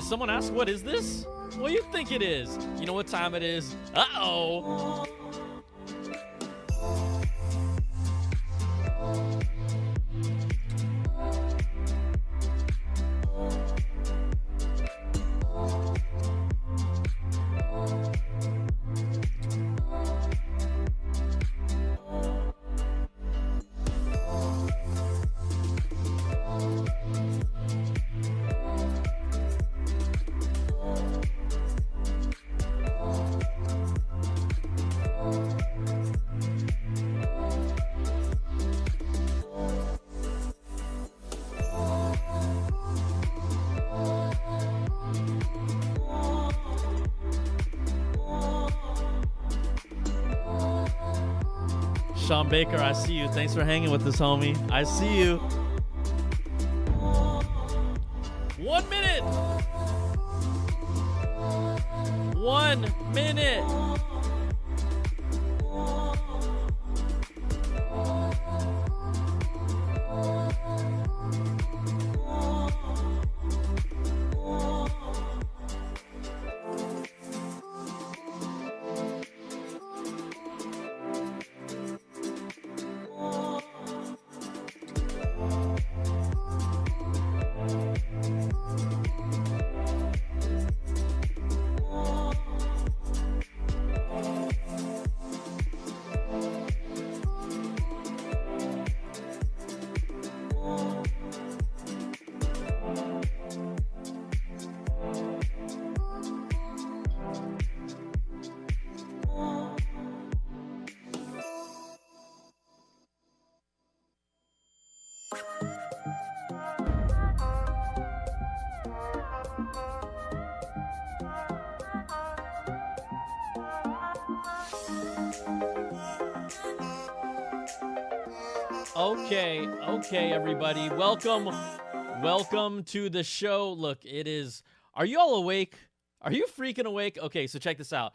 someone ask, what is this? What do you think it is? You know what time it is? Uh-oh. Sean Baker, I see you. Thanks for hanging with us, homie. I see you. 1 minute. 1 minute. Okay, everybody. Welcome to the show. Look, it is... Are you all awake? Are you freaking awake? Okay, so check this out.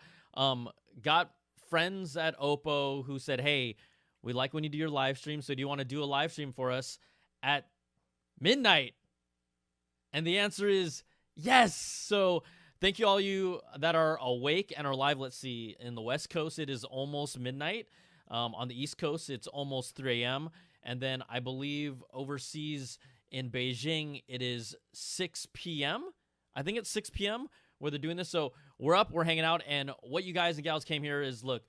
Got friends at OPPO who said, hey, we like when you do your live stream, so do you want to do a live stream for us at midnight? And the answer is yes. So thank you all you that are awake and are live. Let's see. In the West Coast, it is almost midnight. On the East Coast, it's almost 3 a.m., and then I believe overseas in Beijing, it is 6 p.m. I think it's 6 p.m. where they're doing this. So we're up, we're hanging out, and what you guys and gals came here is, look,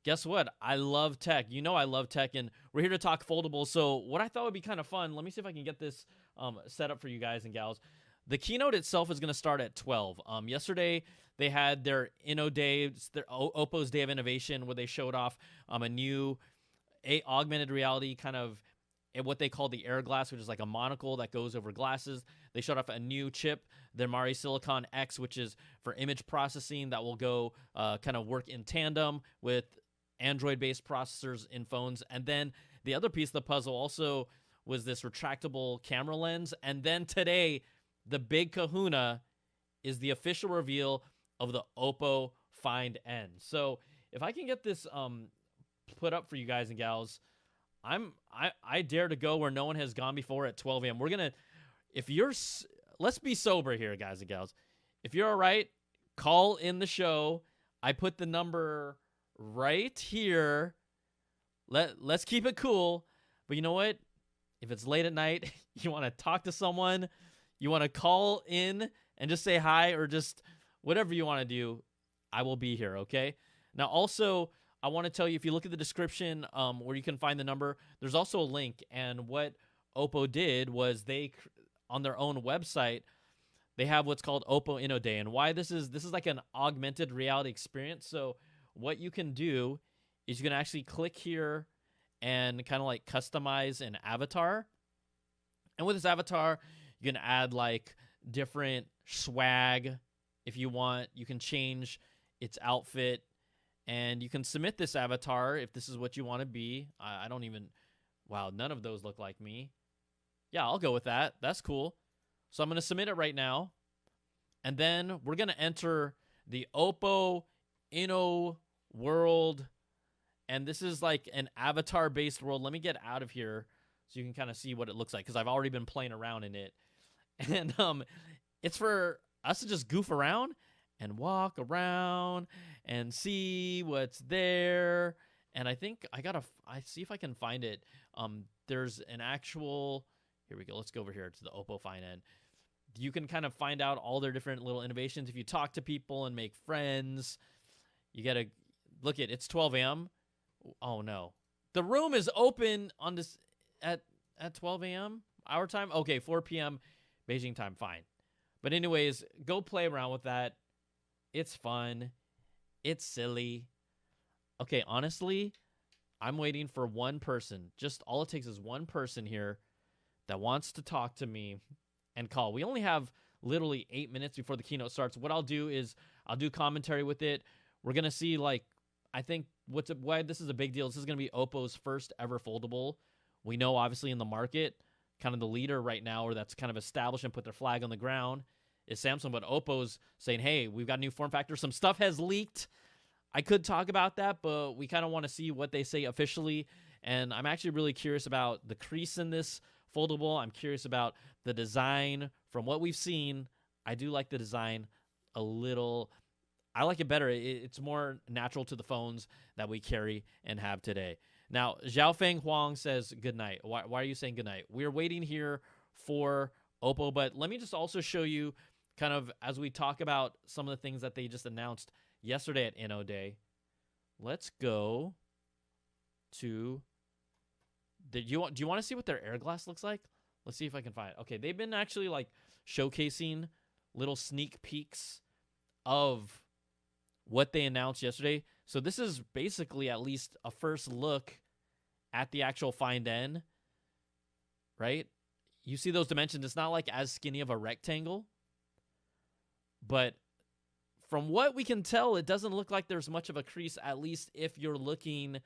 guess what? I love tech. You know I love tech, and we're here to talk foldables. So what I thought would be kind of fun, let me see if I can get this set up for you guys and gals. The keynote itself is going to start at 12. Yesterday, they had their Inno Day, their OPPO's Day of Innovation, where they showed off a new augmented reality kind of what they call the Air Glass, which is like a monocle that goes over glasses. They showed off a new chip, the Mari Silicon X, which is for image processing that will go kind of work in tandem with Android-based processors in phones. And then the other piece of the puzzle also was this retractable camera lens. And then today, the big kahuna is the official reveal of the OPPO Find N. So if I can get this put up for you guys and gals, I dare to go where no one has gone before at 12 a.m. We're gonna, let's be sober here, guys and gals. If you're all right, call in the show. I put the number right here. Let's keep it cool. But you know what? If it's late at night, you want to talk to someone, you want to call in and just say hi, or just whatever you want to do, I will be here, okay? Now, also, I want to tell you, if you look at the description where you can find the number, there's also a link. And what OPPO did was they, on their own website, they have what's called OPPO Inno Day. And why this is like an augmented reality experience. So what you can do is you can actually click here and kind of like customize an avatar. And with this avatar, you can add like different swag if you want. You can change its outfit. And you can submit this avatar if this is what you want to be. I don't even... Wow, none of those look like me. Yeah, I'll go with that. That's cool. So I'm going to submit it right now. And then we're going to enter the OPPO Inno world. And this is like an avatar-based world. Let me get out of here so you can kind of see what it looks like, because I've already been playing around in it. And it's for us to just goof around and walk around and see what's there. And I think I see if I can find it. There's an actual, here we go. Let's go over here to the OPPO Find N. You can kind of find out all their different little innovations. If you talk to people and make friends, you got to look at, it's 12 a.m. Oh no. The room is open on this at 12 a.m. our time. Okay, 4 p.m. Beijing time, fine. But anyways, go play around with that. It's fun. It's silly. Okay, honestly, I'm waiting for one person. Just all it takes is one person here that wants to talk to me and call. We only have literally 8 minutes before the keynote starts. What I'll do is I'll do commentary with it. We're going to see, like, I think why this is a big deal. This is going to be OPPO's first ever foldable. We know, obviously, in the market, kind of the leader right now, or that's kind of established and put their flag on the ground, is Samsung. But OPPO's saying, hey, we've got a new form factor. Some stuff has leaked. I could talk about that, but we kind of want to see what they say officially. And I'm actually really curious about the crease in this foldable. I'm curious about the design. From what we've seen, I do like the design a little. I like it better. It's more natural to the phones that we carry and have today. Now, Xiaofeng Huang says good night. Why are you saying good night? We're waiting here for OPPO, but let me just also show you kind of as we talk about some of the things that they just announced yesterday at Inno Day. Let's go to do you want to see what their air glass looks like? Let's see if I can find it. Okay, they've been actually like showcasing little sneak peeks of what they announced yesterday. So this is basically at least a first look at the actual Find N, right? You see those dimensions. It's not like as skinny of a rectangle, but from what we can tell, it doesn't look like there's much of a crease, at least if you're looking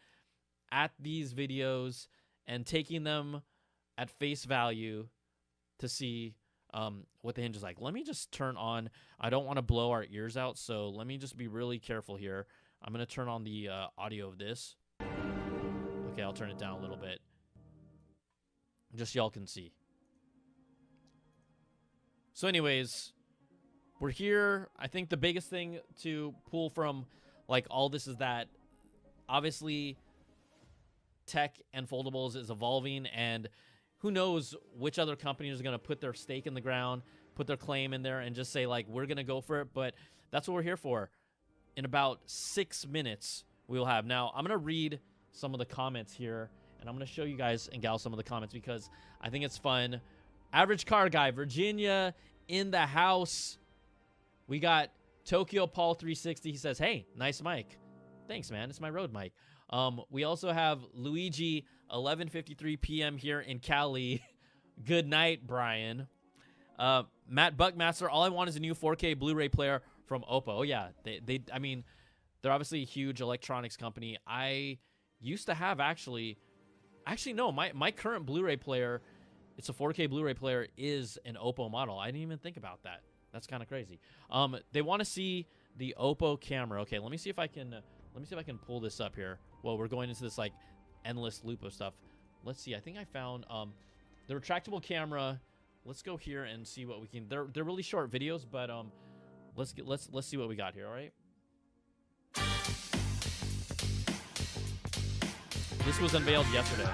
at these videos and taking them at face value to see what the hinge is like. Let me just turn on. I don't want to blow our ears out, so let me just be really careful here. I'm going to turn on the audio of this. Okay, I'll turn it down a little bit. Just y'all can see. So anyways, we're here. I think the biggest thing to pull from like all this is that obviously tech and foldables is evolving, and who knows which other companies are going to put their stake in the ground, put their claim in there, and just say, like, we're going to go for it. But that's what we're here for. In about 6 minutes, we will have. Now, I'm going to read some of the comments here, and I'm going to show you guys and gals some of the comments because I think it's fun. Average Car Guy, Virginia in the house. We got Tokyo Paul 360. He says, hey, nice mic. Thanks, man. It's my Rode mic. We also have Luigi, 11:53 p.m. here in Cali. Good night, Brian. Matt Buckmaster, all I want is a new 4K Blu-ray player from OPPO. Oh, yeah. I mean, they're obviously a huge electronics company. I used to have actually, no, my current Blu-ray player, it's a 4K Blu-ray player, is an OPPO model. I didn't even think about that. That's kind of crazy. They want to see the OPPO camera. Okay, let me see if I can pull this up here. Well, we're going into this like endless loop of stuff. Let's see. I think I found the retractable camera. Let's go here and see what we can. They're really short videos, but let's see what we got here. All right. This was unveiled yesterday.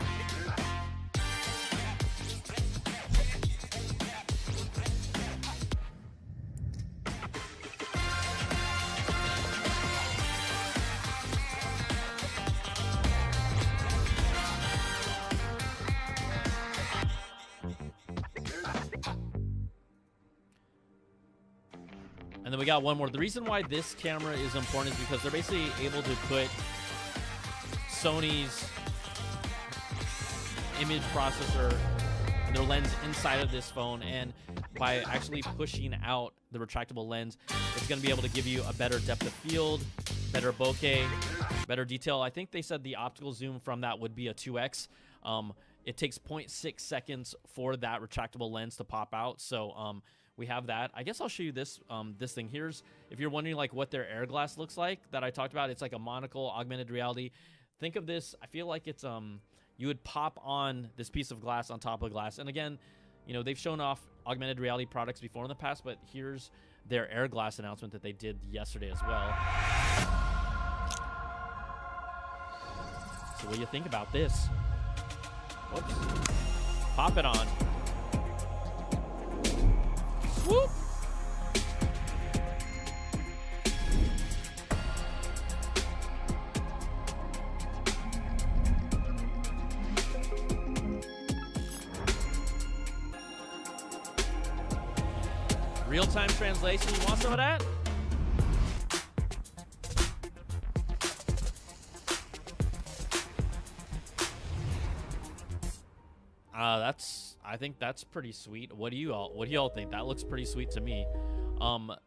And then we got one more. The reason why this camera is important is because they're basically able to put Sony's image processor and their lens inside of this phone. And by actually pushing out the retractable lens, it's going to be able to give you a better depth of field, better bokeh, better detail. I think they said the optical zoom from that would be a 2x. It takes 0.6 seconds for that retractable lens to pop out. So, we have that. I guess I'll show you this this thing. Here's, if you're wondering like what their air glass looks like that I talked about, it's like a monocle augmented reality. Think of this, I feel like it's you would pop on this piece of glass on top of glass. And again, you know, they've shown off augmented reality products before in the past, but here's their Air Glass announcement that they did yesterday as well. So what do you think about this? Whoops. Pop it on. Swoop. Real-time translation. You want some of that? I think that's pretty sweet. What do you all think? That looks pretty sweet to me.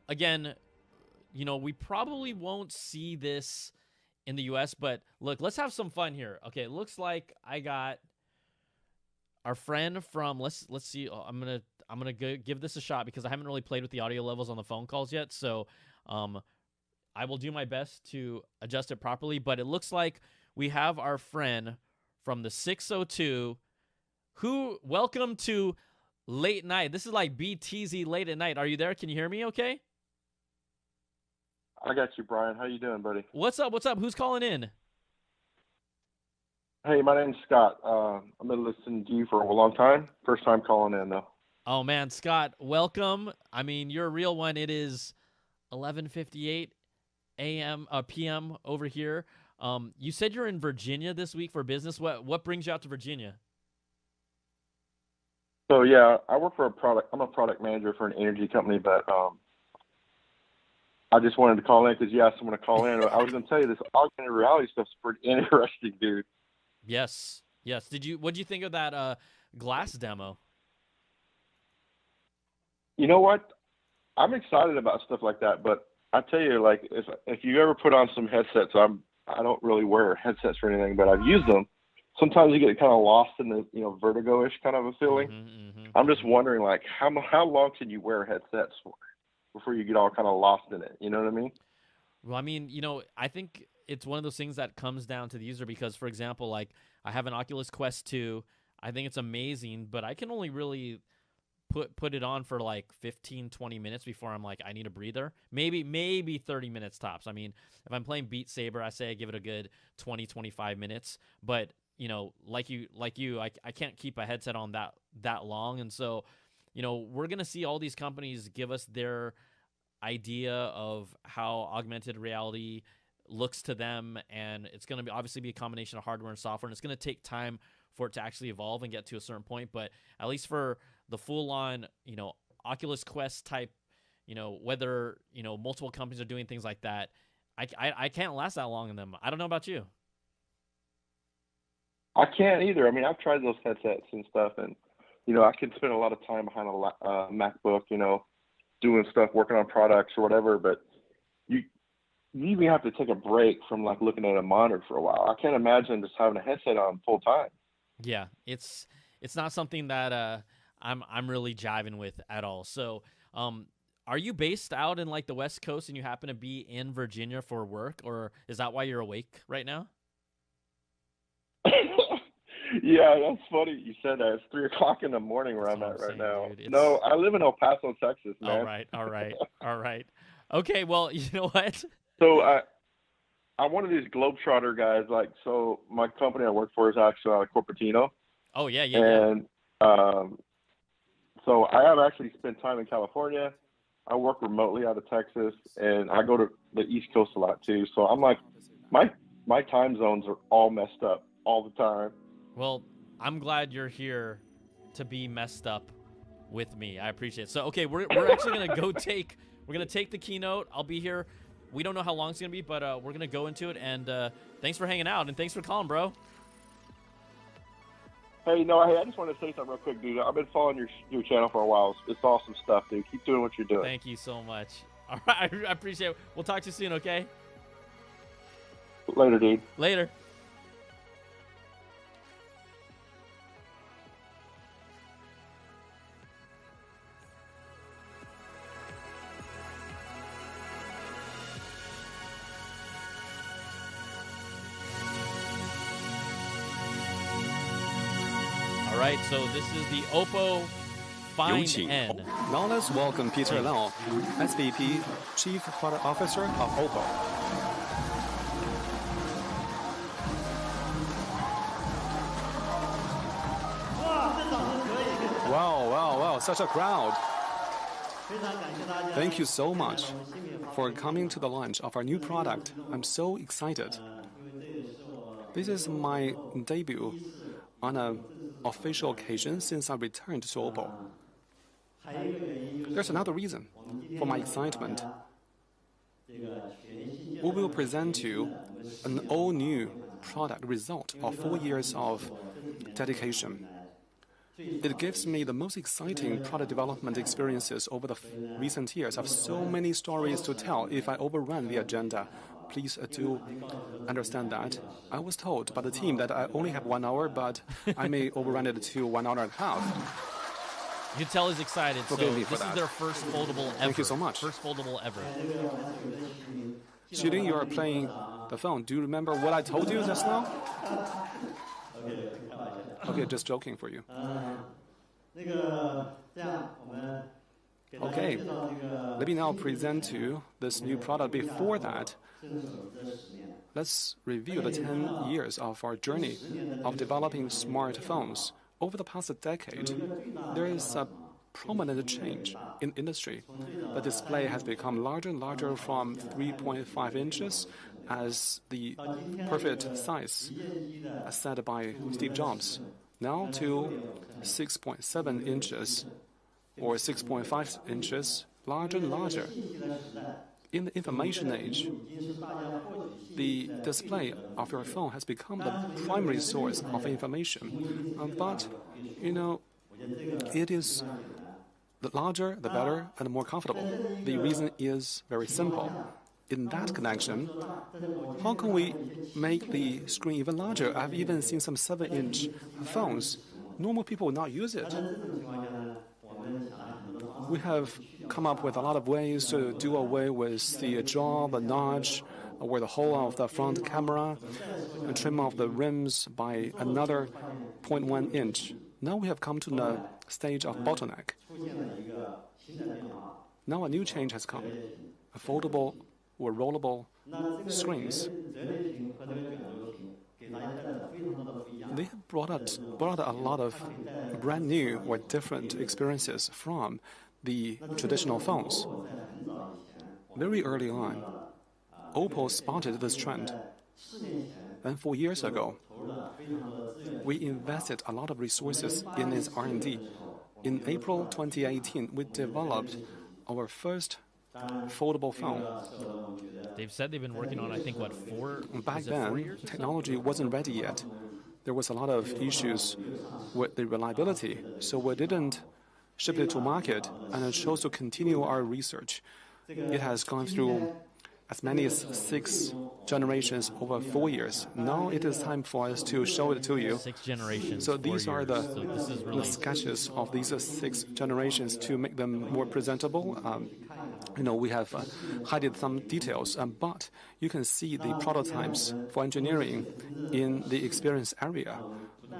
Again, you know, we probably won't see this in the US, but look, let's have some fun here. Okay, it looks like I got our friend from let's see. I'm gonna give this a shot because I haven't really played with the audio levels on the phone calls yet. So I will do my best to adjust it properly. But it looks like we have our friend from the 602 who, welcome to Late Night. This is like BTZ Late at Night. Are you there? Can you hear me okay? I got you, Brian. How you doing, buddy? What's up? What's up? Who's calling in? Hey, my name's Scott. I've been listening to you for a long time. First time calling in, though. Oh, man, Scott, welcome. I mean, you're a real one. It is 11:58 p.m. over here. You said you're in Virginia this week for business. What brings you out to Virginia? So, yeah, I work for I'm a product manager for an energy company, but I just wanted to call in because you asked someone to call in. I was going to tell you this augmented reality stuff's pretty interesting, dude. Yes. What'd you think of that glass demo? You know what? I'm excited about stuff like that, but I tell you, like, if you ever put on some headsets, I don't really wear headsets or anything, but I've used them. Sometimes you get kind of lost in the, vertigo-ish kind of a feeling. I'm just wondering, like, how long can you wear headsets for before you get all kind of lost in it? You know what I mean? Well, I mean, I think it's one of those things that comes down to the user because, for example, like I have an Oculus Quest 2. I think it's amazing, but I can only really put it on for like 15, 20 minutes before I'm like, I need a breather. Maybe 30 minutes tops. I mean, if I'm playing Beat Saber, I say I give it a good 20, 25 minutes. But, like you, I can't keep a headset on that long. And so, we're going to see all these companies give us their idea of how augmented reality looks to them. And it's going to obviously be a combination of hardware and software. And it's going to take time for it to actually evolve and get to a certain point. But at least for the full-on, Oculus Quest type, whether, multiple companies are doing things like that, I can't last that long in them. I don't know about you. I can't either. I mean, I've tried those headsets and stuff, and, I can spend a lot of time behind a MacBook, doing stuff, working on products or whatever, but you even have to take a break from, like, looking at a monitor for a while. I can't imagine just having a headset on full time. Yeah, it's not something that I'm really jiving with at all. So, are you based out in like the West Coast and you happen to be in Virginia for work, or is that why you're awake right now? Yeah, that's funny you said that. It's 3:00 in the morning where I'm at right now. No, I live in El Paso, Texas, man. All right. Okay, well, you know what? So I'm one of these globetrotter guys. Like, so my company I work for is actually out of Cupertino. Oh yeah. And so I have actually spent time in California. I work remotely out of Texas, and I go to the East Coast a lot too. So I'm like, my time zones are all messed up all the time. Well, I'm glad you're here to be messed up with me. I appreciate it. So, okay, we're actually gonna we're gonna take the keynote. I'll be here. We don't know how long it's gonna be, but we're gonna go into it. And thanks for hanging out, and thanks for calling, bro. Hey, I just want to say something real quick, dude. I've been following your channel for a while. It's awesome stuff, dude. Keep doing what you're doing. Thank you so much. All right, I appreciate it. We'll talk to you soon, okay? Later, dude. Later. All right, so this is the OPPO Find N. Now let's welcome Peter Lau, SVP, Chief Product Officer of OPPO. Wow, such a crowd. Thank you so much for coming to the launch of our new product. I'm so excited. This is my debut on an official occasion since I returned to OPPO. There's another reason for my excitement. We will present to you an all-new product result of 4 years of dedication. It gives me the most exciting product development experiences over the recent years. I have so many stories to tell. If I overrun the agenda, please do understand that. I was told by the team that I only have 1 hour, but I may overrun it to 1 hour and a half. You can tell he's excited. Forgive me for this that. is their first foldable ever. Thank you so much. First foldable ever. Shilin, you are playing the phone. Do you remember what I told you just now? Okay, just joking for you. Okay, let me now present to you this new product. Before that, let's review the 10 years of our journey of developing smartphones. Over the past decade, there is a prominent change in industry. The display has become larger and larger from 3.5 inches as the perfect size set by Steve Jobs, now to 6.7 inches or 6.5 inches, larger and larger. In the information age, the display of your phone has become the primary source of information. But, it is the larger, the better, and the more comfortable. The reason is very simple. In that connection, how can we make the screen even larger? I've even seen some 7-inch phones. Normal people will not use it. We have come up with a lot of ways to do away with the jaw, the notch, or the hole of the front camera, and trim off the rims by another 0.1 inch. Now we have come to the stage of bottleneck. Now a new change has come. Foldable or rollable screens. They have brought a lot of brand new or different experiences from the traditional phones. Very early on, OPPO spotted this trend. And 4 years ago, we invested a lot of resources in its R&D. In April 2018, we developed our first foldable phone. They've said they've been working on, I think, what, 4 Back then, 4 years technology wasn't ready yet. There was a lot of issues with the reliability, so we didn't ship it to market, and it chose to continue our research. It has gone through as many as 6 generations over 4 years. Now it is time for us to show it to you. 6 generations. So these are the, this is really the sketches of these 6 generations to make them more presentable. We have hidden some details, but you can see the prototypes for engineering in the experience area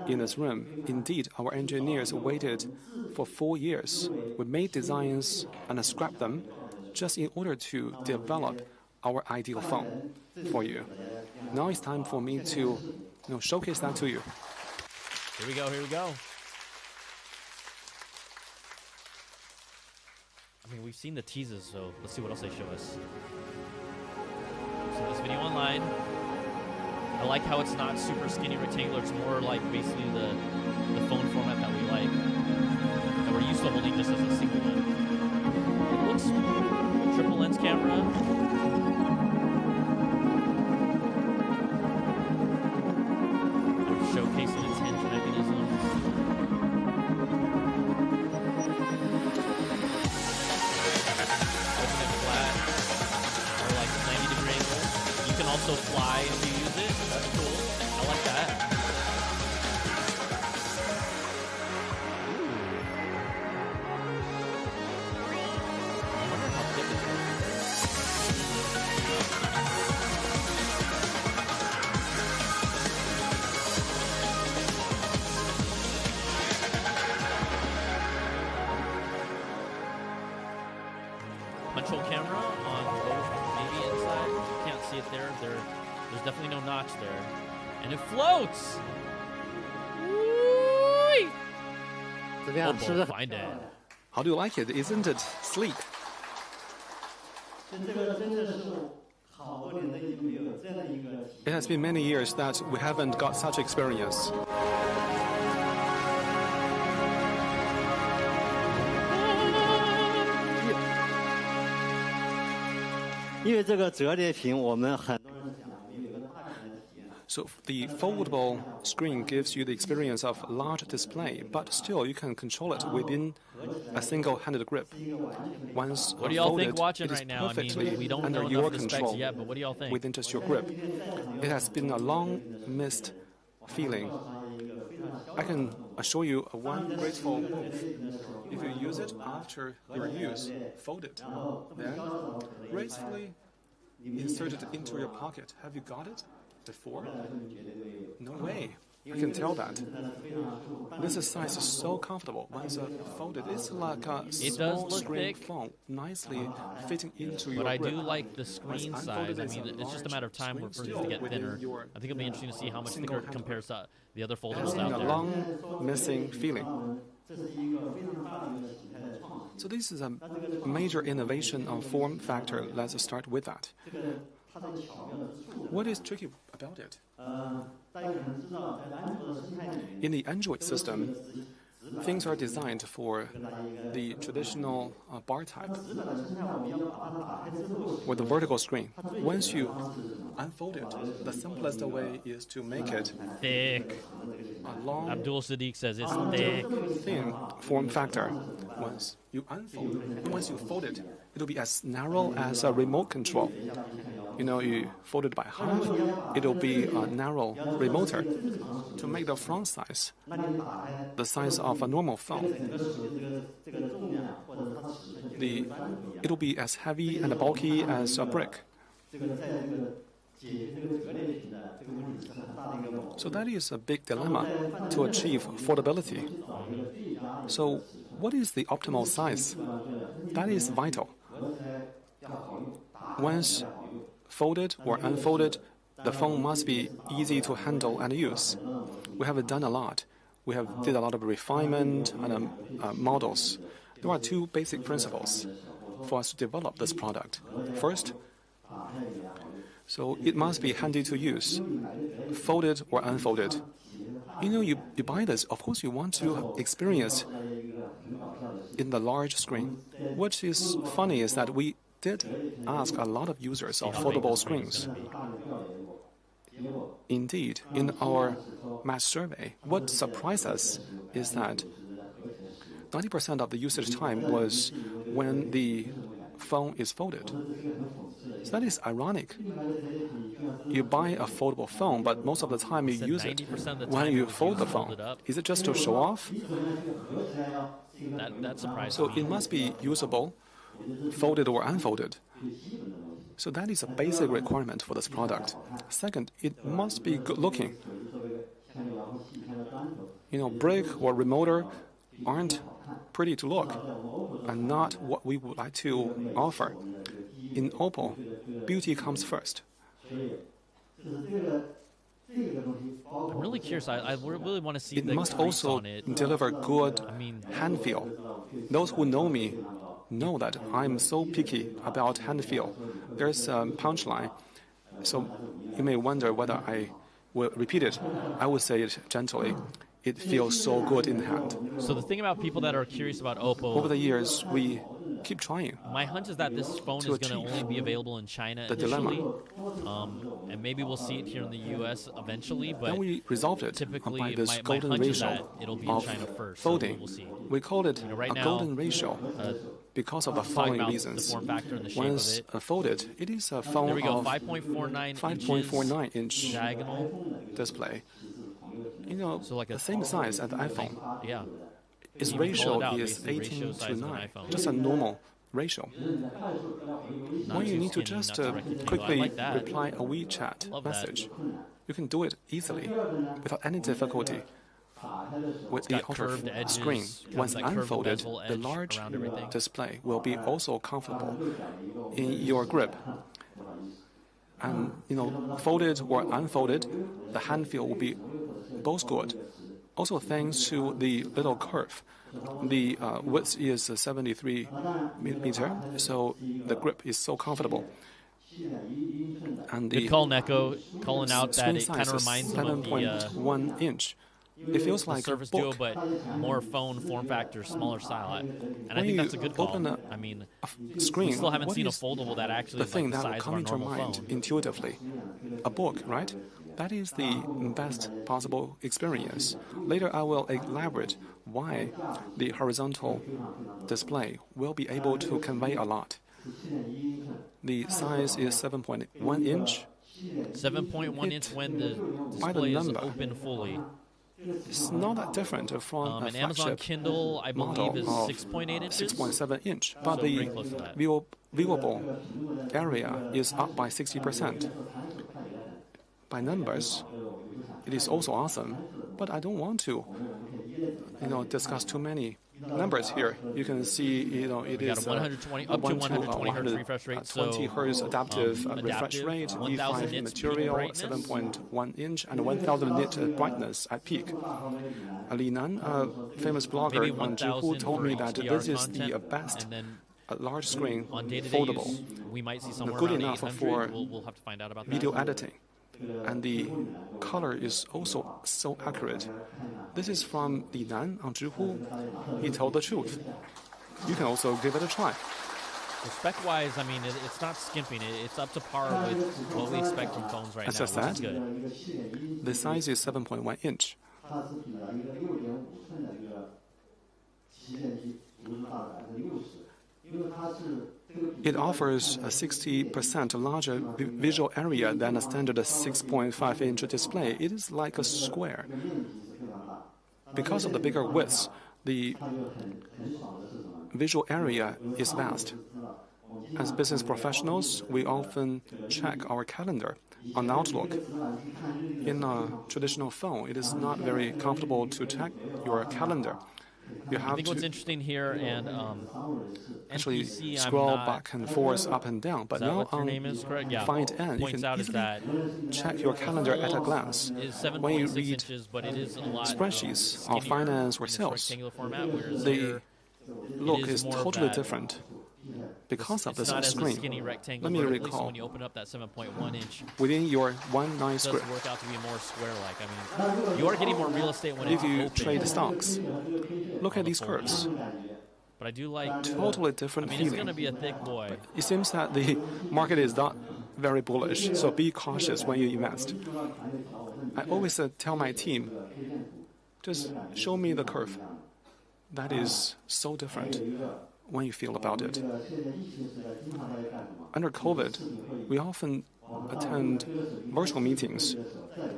in this room. Indeed, our engineers waited for 4 years. We made designs and scrapped them just in order to develop our ideal phone for you. Now it's time for me to showcase that to you. Here we go. I mean, we've seen the teasers, so let's see what else they show us. So this video online. I like how it's not super skinny rectangular. It's more like basically the phone format that we like, that we're used to holding just as a single one. It looks triple lens camera. They're showcasing its hinge mechanism. Open it flat or like 90-degree angle. You can also fly if you use it. That's cool. I like that. I wonder how thick it's going to be. actual camera on both, maybe inside. You can't see it there. There's definitely no notch there. And it floats! Woo! OPPO Find N. How do you like it? Isn't it sleek? It has been many years that we haven't got such experience. So the foldable screen gives you the experience of large display, but still you can control it within a single-handed grip. Once what do y'all folded, think watching it is right now? I perfectly mean, we don't under know your enough of the specs control yet, but what do y'all think? within just your grip. It has been a long-missed feeling. I can assure you one grateful move. If you use it after your use, fold it, then gracefully insert it into your pocket. Have you got it before? No way. I can tell that. This size is so comfortable. Once folded, it's like a small screen phone, nicely fitting into your But I grip. do like the screen size. I mean, it's just a matter of time for these to get thinner. I think it'll be interesting to see how much thicker it compares to the other foldables out a there. long missing feeling. So this is a major innovation of form factor. Let's start with that. What is tricky about it? In the Android system, things are designed for the traditional bar type with the vertical screen. Once you unfold it, the simplest way is to make it Thick. a long, Abdul Sadiq says it's thick. thin form factor. Once you unfold it, and once you fold it, it'll be as narrow as a remote control. You know, you fold it by half, it'll be a narrow remoter. To make the front size the size of a normal phone, it'll be as heavy and bulky as a brick. So that is a big dilemma to achieve foldability. So what is the optimal size? That is vital. Once folded or unfolded, the phone must be easy to handle and use. We have done a lot. We have did a lot of refinement and models. There are two basic principles for us to develop this product. First, so it must be handy to use, folded or unfolded. You know, you buy this, of course you want to experience in the large screen. What is funny is that we did ask a lot of users of foldable screens. Indeed, in our mass survey, what surprised us is that 90% of the usage time was when the phone is folded. So that is ironic. You buy a foldable phone, but most of the time you use it when you fold the phone. Is it just to show off? That surprised So me. it must be usable, folded or unfolded. So that is a basic requirement for this product. Second, it must be good looking. You know, brick or remoter aren't pretty to look and not what we would like to offer. In OPPO, beauty comes first. I'm really curious. I really want to see It the must grease also on it. deliver good I mean, hand feel. Those who know me know that I'm so picky about hand feel. There's a punchline, so you may wonder whether I will repeat it. I will say it gently. It feels so good in the hand. so the thing about people that are curious about OPPO, Over the years, we keep trying. my hunch is that this phone to is going to achieve only be available in China the dilemma. initially, and maybe we'll see it here in the U.S. eventually. But Then we resolved it typically, by this my golden hunch is ratio that it'll be in of China first. folding. So we'll see. We called it right a now, golden ratio because of the talking following about reasons. the form factor and the shape Once of it. folded, it is a phone There we go. of 5.49 5.49 inches inch diagonal. display. You know, So like the same size as the iPhone. Yeah. Its You can pull ratio it out, is basically, 18 ratio to size of an 9, iPhone. just a normal ratio. Not When you too need to skinny, just not too rectangular. I quickly like that. reply a WeChat Love that. message, you can do it easily without any difficulty. with got the outer curved edges, screen. kind of Once that curved unfolded, bezel the edge large around everything. display will be also comfortable in your grip. And folded or unfolded, the hand feel will be both good. Also, thanks to the little curve, the width is 73 millimeter, so the grip is so comfortable. And the Good call, Neko, calling out that screen it kind size of is reminds him of the 7.1 inch. It feels like a Surface book. Duo, but more phone form factor, smaller style. And I When think you that's a good call. open I mean, screen, we still haven't what seen a is foldable that actually the is thing like the that will size of come our into your normal mind phone. intuitively? A book, right? That is the best possible experience. Later, I will elaborate why the horizontal display will be able to convey a lot. The size is 7.1 inch. 7.1 inch when the by the display is number, open fully. It's not that different from a An Amazon flagship Kindle, I model believe, is of 6.8 inches. 6.7 inch, but So the pretty close to that. viewable area is up by 60%. By numbers, it is also awesome, but I don't want to, discuss too many numbers here. You can see, it We got is a 120 up to 120 hertz refresh rate. 20 hertz adaptive refresh adaptive, rate, 1000 E5 nits peak material, brightness. 7.1 inch, and 1000 nit brightness at peak. Li Nan, a famous Maybe blogger on 1000 Zhihu, told for me that HDR this is the content, best and then large screen on day-to-day foldable use, we might see somewhere good around enough 800. for We'll have to find out about video that. editing. And the color is also so accurate. This is from Li Nan on Zhihu. He told the truth. You can also give it a try. So spec-wise, I mean, it's not skimping. It's up to par with what we expect from phones right As now, I said, which is good. the size is 7.1 inch. It offers a 60% larger visual area than a standard 6.5 inch display. It is like a square. Because of the bigger width, the visual area is vast. As business professionals, we often check our calendar on Outlook. In a traditional phone, it is not very comfortable to check your calendar. You have I think to what's interesting here, and actually NPC, scroll I'm not, back and forth, up and down. But is that now what your on name is? Correct? Yeah. Find N, you Points can out is easily that check your calendar at a glance. is When you 7.6 read inches, but it is a lot spreadsheets of skinnier finance or in its sales, rectangular format, whereas the here, look is is more of totally that- different because of it's this not as a screen. skinny rectangle. Let me vertically, so recall. when you open up that 7.1 inch, Within your one-line it does script, work out to be more square-like. I mean, you are getting more real estate when if it's you open. trade stocks, look on at the these fold. curves. But I do like. Totally different I mean, it's going feeling. to be a thick boy. It seems that the market is not very bullish, so be cautious when you invest. I always tell my team, just show me the curve. That is so different when you feel about it. Under COVID, we often attend virtual meetings.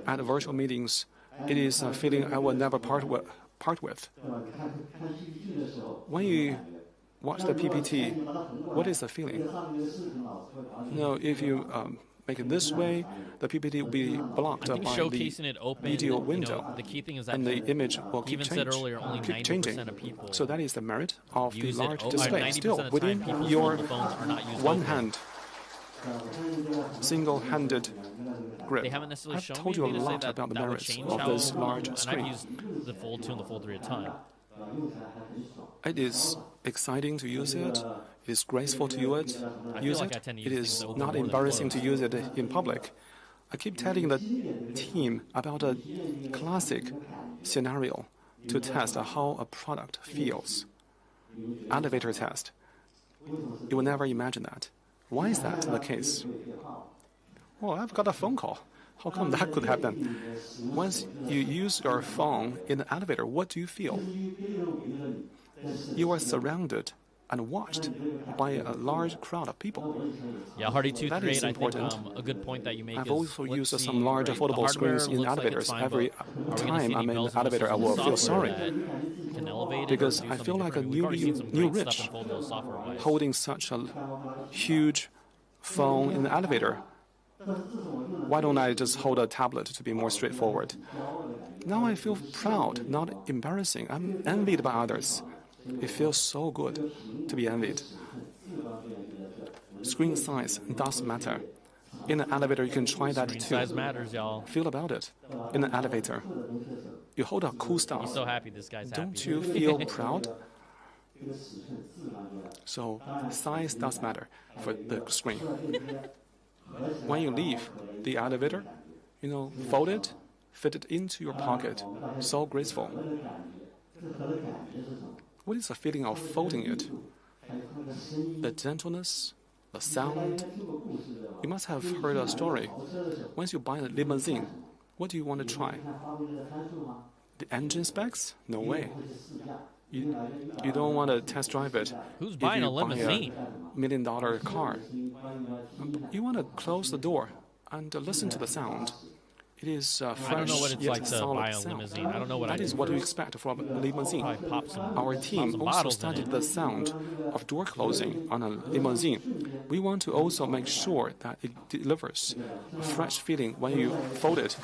At virtual meetings, it is a feeling I will never part with. When you watch the PPT, what is the feeling? If you make it this way, the PPT will be blocked I think by the showcasing it open, video window, the key thing is that and the image will he keep even said earlier only keep 90% changing. of people So that is the merit of the use large it. display. 90% Still, of the within time, people's your foldable phones are not used one open. hand, single-handed grip. They haven't necessarily I've shown told me. you a They just say lot that about the that would merits change of how, this large and screen. I've used the Fold 2 and the Fold 3 a ton. It is exciting to use it. It is graceful to use it. I feel like I tend to It use is things that open not more than embarrassing to close. use it in public. I keep telling the team about a classic scenario to test how a product feels. Elevator test. You will never imagine that. Why is that the case? Well, I've got a phone call. How come that could happen? Once you use your phone in the elevator, what do you feel? You are surrounded and watched by a large crowd of people. Yeah, Hardy That 238, is I think important. a good point that you make I've is, also let's used see, some large right, affordable the screens hardware in looks like it's elevators. fine, Every but are we gonna time see I'm any in bells the and elevator, I whistles will in feel software sorry. that can elevate it Because or do I something feel like a different? We've already seen some new great rich stuff in foldable software-wise. holding such a huge phone in the elevator. Why don't I just hold a tablet to be more straightforward? Now I feel proud, not embarrassing. I'm envied by others. It feels so good to be envied. Screen size does matter. In an elevator, you can try that Screen too. size matters, y'all. Feel about it. In an elevator, you hold a cool stuff. He's so happy this guy's Don't happy. you feel proud? So size does matter for the screen. When you leave the elevator, fold it, fit it into your pocket. So graceful. What is the feeling of folding it? The gentleness, the sound. You must have heard a story. Once you buy a limousine, what do you want to try? The engine specs? No way. You don't want to test drive it. Who's buying a limousine? Buy a $1 million car. You want to close the door and listen to the sound. It is fresh, I don't know what it's yet like to solid buy a sound. limousine. I don't know what That I is what you expect from a limousine. Probably pop some Our team also bottles in studied it. the sound of door closing on a limousine. We want to also make sure that it delivers a fresh feeling when you fold it.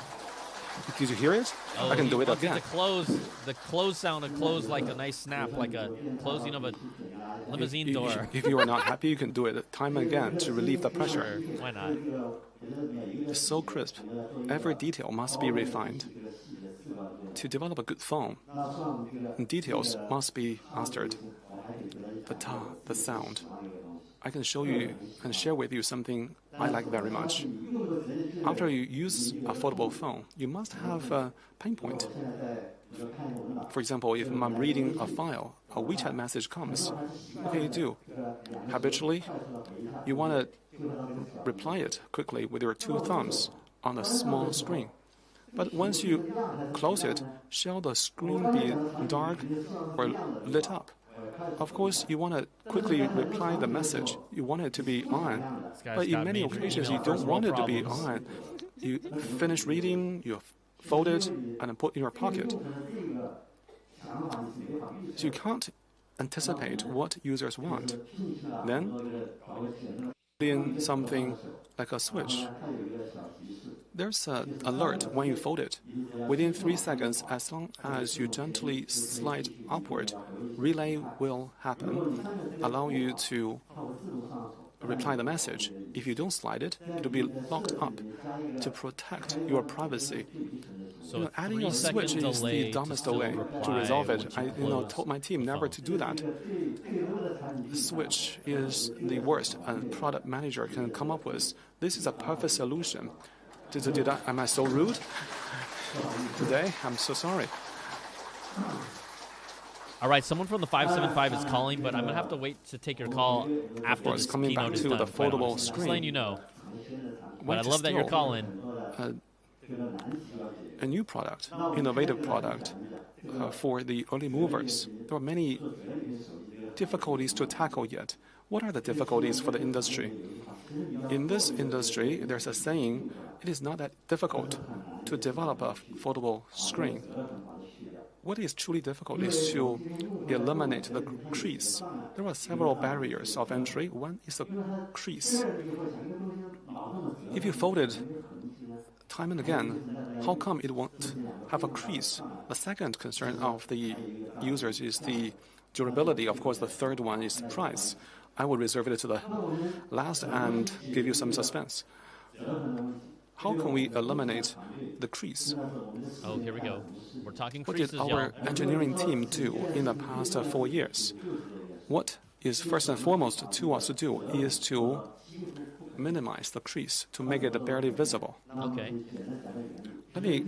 Did you hear it? I can do it again. The close sound, a close like a nice snap, like a closing of a limousine door. If you are not happy, you can do it time and again to relieve the pressure. Why not? It's so crisp. Every detail must be refined. To develop a good phone, details must be mastered. The sound. I can show you and share with you something I like very much. After you use a foldable phone, you must have a pain point. For example, if I'm reading a file, a WeChat message comes, what can you do? Habitually, you want to reply it quickly with your two thumbs on a small screen. But once you close it, shall the screen be dark or lit up? Of course, you want to quickly reply the message. You want it to be on. But in many occasions, you don't want it to be on. You finish reading, you fold it, and put in your pocket. So you can't anticipate what users want. Then, in something like a switch. There's an alert when you fold it. Within 3 seconds, as long as you gently slide upward, relay will happen, allow you to reply the message. If you don't slide it, it will be locked up to protect your privacy. So adding a switch is the dumbest way to resolve it. I told my team never to do that. The switch is the worst a product manager can come up with. This is a perfect solution. Am I so rude today? I'm so sorry. All right, someone from the 575 is calling, but I'm going to have to wait to take your call after this coming keynote back is to done. the foldable Just screen. letting you know. But I love that you're calling. A new product, innovative product for the early movers. There are many difficulties to tackle yet. What are the difficulties for the industry? In this industry, there's a saying, it is not that difficult to develop a foldable screen. What is truly difficult is to eliminate the crease. There are several barriers of entry. One is the crease. If you fold it time and again, how come it won't have a crease? The second concern of the users is the durability. Of course, the third one is the price. I will reserve it to the last and give you some suspense. How can we eliminate the crease? Oh, here we go. We're talking What creases, did our engineering team do in the past 4 years? What is first and foremost to us to do is to minimize the crease, to make it barely visible. Okay. Let me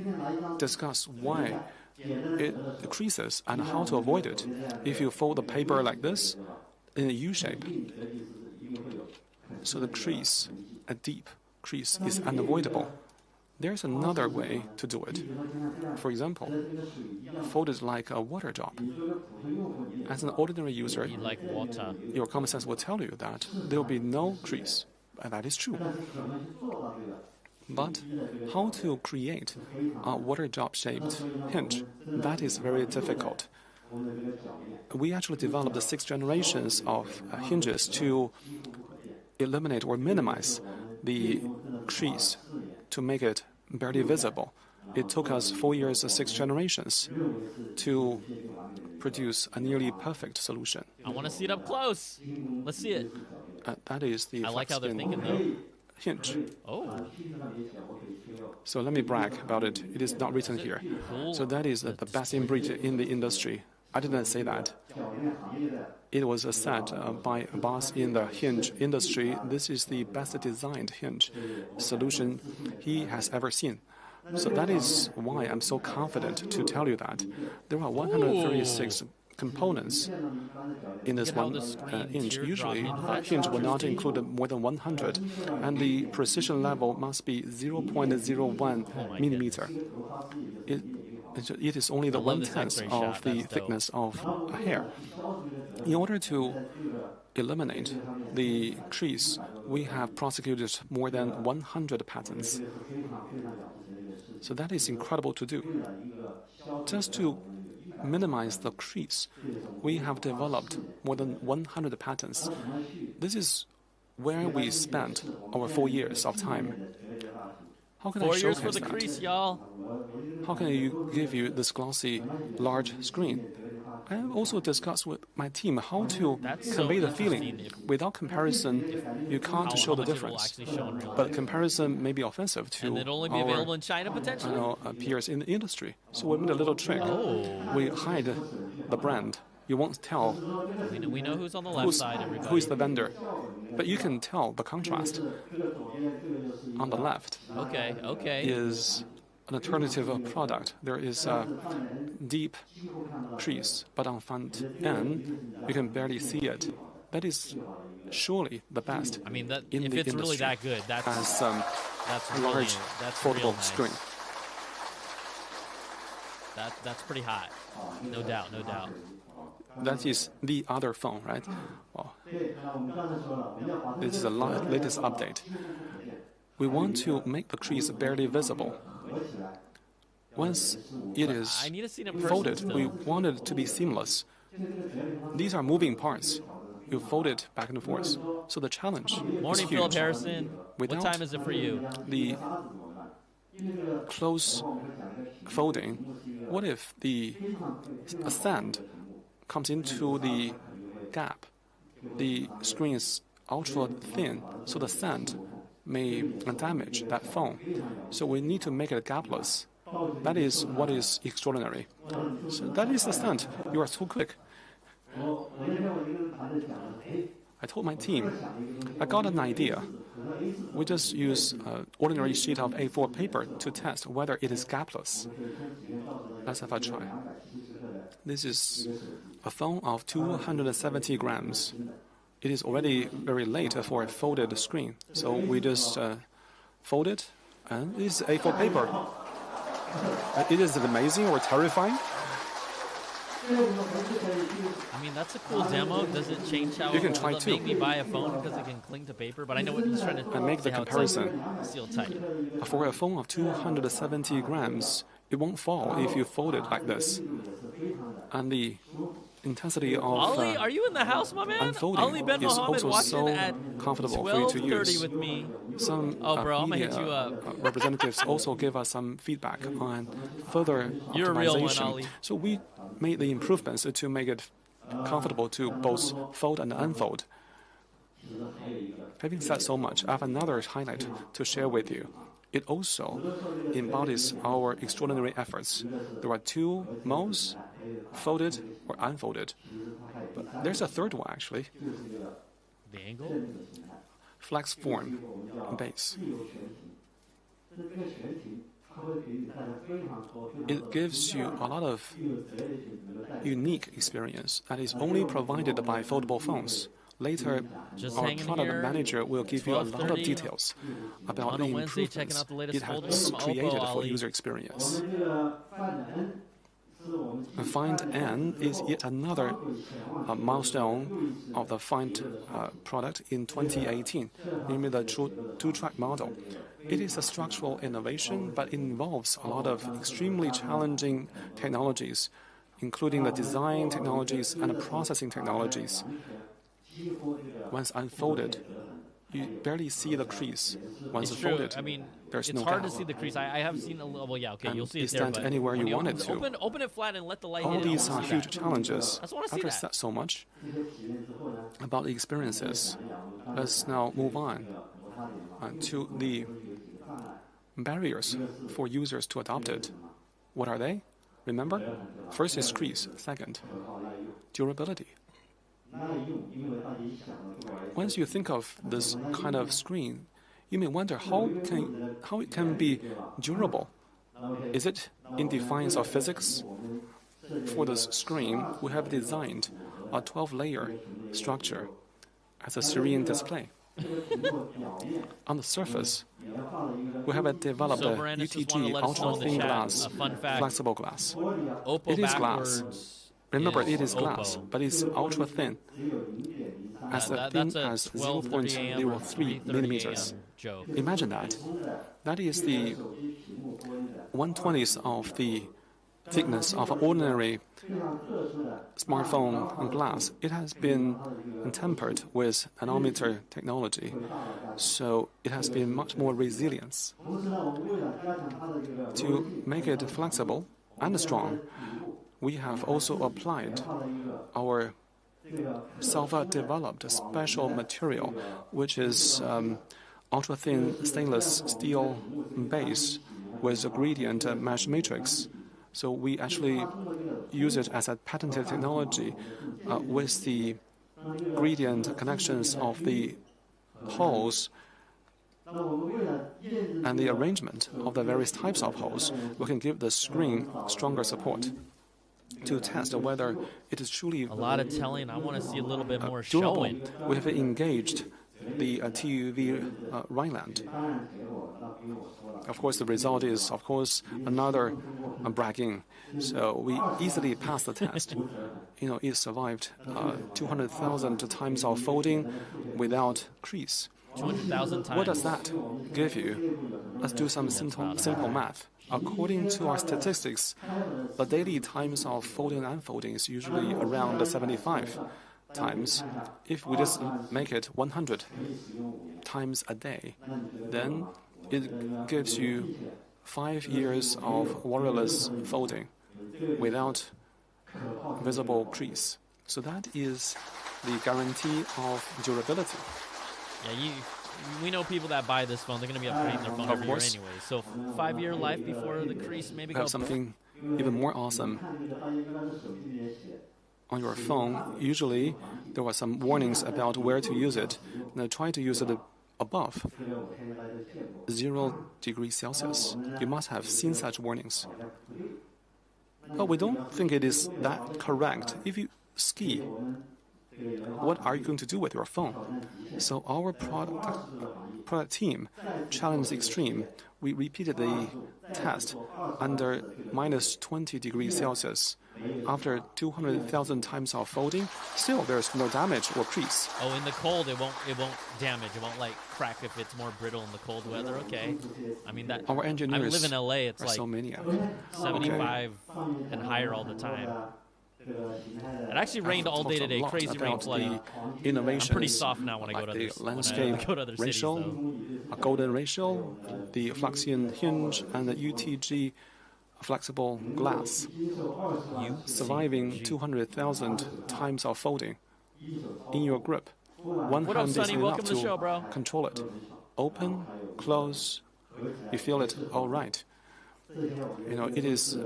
discuss why it creases and how to avoid it. If you fold the paper like this, in a U shape, so the crease, a deep crease, is unavoidable. There's another way to do it. For example, fold it like a water drop. As an ordinary user, Like water. your common sense will tell you that there will be no crease, and that is true. But how to create a water drop-shaped hinge, that is very difficult. We actually developed the 6 generations of hinges to eliminate or minimize the crease, to make it barely visible. It took us 4 years, 6 generations to produce a nearly perfect solution. I want to see it up close. Let's see it. That is the I like how they're FlexSpin thinking, though. hinge. Oh, So let me brag about it. It is not written here. cool. So that is the best in breed in the industry. I didn't say that. It was said by a boss in the hinge industry. This is the best designed hinge solution he has ever seen. So that is why I'm so confident to tell you that there are 136 components in this one hinge. Usually, a hinge will not include more than 100, and the precision level must be 0.01 millimeter. It is only the 1/10 of the thickness of a hair. In order to eliminate the crease, we have prosecuted more than 100 patents. So that is incredible to do. Just to minimize the crease, we have developed more than 100 patents. This is where we spent our 4 years of time. How can 4 I years showcase for the that? crease, y'all. How can I give you this glossy, large screen? I have also discussed with my team how to That's convey so the feeling. interesting. Without comparison, you can't How show the much it will difference. actually show in real But life. comparison may be offensive to And it'll only be our available in China potentially. peers in the industry. So we made a little trick. We hide the brand. You won't tell We know who's on the left side, everybody. who is the vendor, but you can tell the contrast. On the left Okay. is an alternative product. There is a deep crease, but on Find N, you can barely see it. That is surely the best. I mean, that in if the it's really industry that good, that's as really large that's real foldable nice. screen. That's pretty hot. No doubt. That is the other phone, right? Well, this is the latest update. We want to make the crease barely visible. Once it is I need to see it in person folded, still. we want it to be seamless. These are moving parts. You fold it back and forth. So the challenge Morning, is Philip huge. Harrison. What Without time is it for you? The close folding, what if a sand comes into the gap? The screen is ultra thin, so the sand may damage that phone. So we need to make it gapless. That is what is extraordinary. So that is the stunt. You are so quick. I told my team, I got an idea. We just use an ordinary sheet of A4 paper to test whether it is gapless. Let's have a try. This is a phone of 270 grams. It is already very late for a folded screen, so we just fold it, and it's A4 paper. It is amazing or terrifying. I mean, that's a cool demo. Does it change how You can try will it too. make me buy a phone because it can cling to paper? But I know what he's trying to And make say the how it's, comparison. Sealed tight. For a phone of 270 grams, it won't fall if you fold it like this. And the intensity of Ollie, are you in the house, my man? unfolding Ollie Ben is Mohammed also walked so in at comfortable for you to 12:30 use. with me. Some Oh, bro, I'm gonna media hit you up. representatives also give us some feedback on further You're a real one, optimization. Ollie. So we made the improvements to make it comfortable to both fold and unfold. Having said so much, I have another highlight to share with you. It also embodies our extraordinary efforts. There are two modes, folded or unfolded. But there's a third one, actually, The angle? flex form base. It gives you a lot of unique experience that is only provided by foldable phones. Later, Just our hanging product here, manager will give you a lot of 12:30 details about on the a Wednesday, checking improvements out the latest it has foldable from created OPPO, for Ollie. user experience. Find N is yet another milestone of the Find product in 2018, namely the two-track model. It is a structural innovation, but it involves a lot of extremely challenging technologies, including the design technologies and the processing technologies. Once unfolded, You barely see the crease once It's it's true. folded. I mean, There's it's no hard gap. to see the crease. I have seen a little. Well, yeah, okay, And you'll see it it there. stands But anywhere you when want it to. Open it flat and let the light All hit it. these I are wanna see huge that. challenges. I just want to see After that. said so much about the experiences, let's now move on to the barriers for users to adopt it. What are they? Remember? First is crease. Second, durability. Once you think of this kind of screen, you may wonder how it can be durable. Is it in defiance of physics? For this screen, we have designed a 12-layer structure as a serene display. On the surface, we have developed a Silveranus just wanted to UTG let us know in the ultra-thin chat, glass, a fun fact. flexible glass. OPPO It is glass. backwards. Remember, is it is glass, OPPO. but it's ultra-thin. As thin That's a as 12:30 a.m. or 0.03 3:30 millimeters. a.m. joke. Imagine that. That is the 1/20th of the thickness of an ordinary smartphone glass. It has been tempered with nanometer technology, so it has been much more resilient. To make it flexible and strong, we have also applied our self-developed special material, which is ultra-thin stainless steel base with a gradient mesh matrix. So we actually use it as a patented technology with the gradient connections of the holes and the arrangement of the various types of holes. We can give the screen stronger support to test whether it is truly A lot of telling. I want to see a little bit more durable. showing. We have engaged the TUV Rhineland. Of course, the result is, another bragging. So we easily passed the test. It survived 200,000 times of folding without crease. 200,000 times. What does that give you? Let's do some simple math. According to our statistics, the daily times of folding and unfolding is usually around 75 times. If we just make it 100 times a day, then it gives you 5 years of wireless folding without visible crease. So that is the guarantee of durability. Yeah, we know people that buy this phone. They're going to be upgrading their phone every year anyway. So 5-year life before the crease maybe We have something even more awesome. On your phone, usually there were some warnings about where to use it. Now try to use it above 0 degrees Celsius. You must have seen such warnings. But we don't think it is that correct. If you ski, what are you going to do with your phone? So our product team challenged extreme. We repeated the test under minus 20 degrees Celsius. After 200,000 times of folding, still there's no damage or crease. Oh, in the cold it won't damage. It won't like crack if it's more brittle in the cold weather. Okay. I mean that. Our engineers I live in LA. It's like so maniac. 75 and higher all the time. It actually rained all day today. Crazy rain, flooding. Innovations, I'm pretty soft now when I go to the other landscape go to other cities. ratio, Though. a golden ratio, the Flexion hinge, and the UTG flexible glass, surviving 200,000 times of folding in your grip. One What up, hand is Sonny? enough Welcome to the show, bro. control it. Open, close, you feel it all right. It is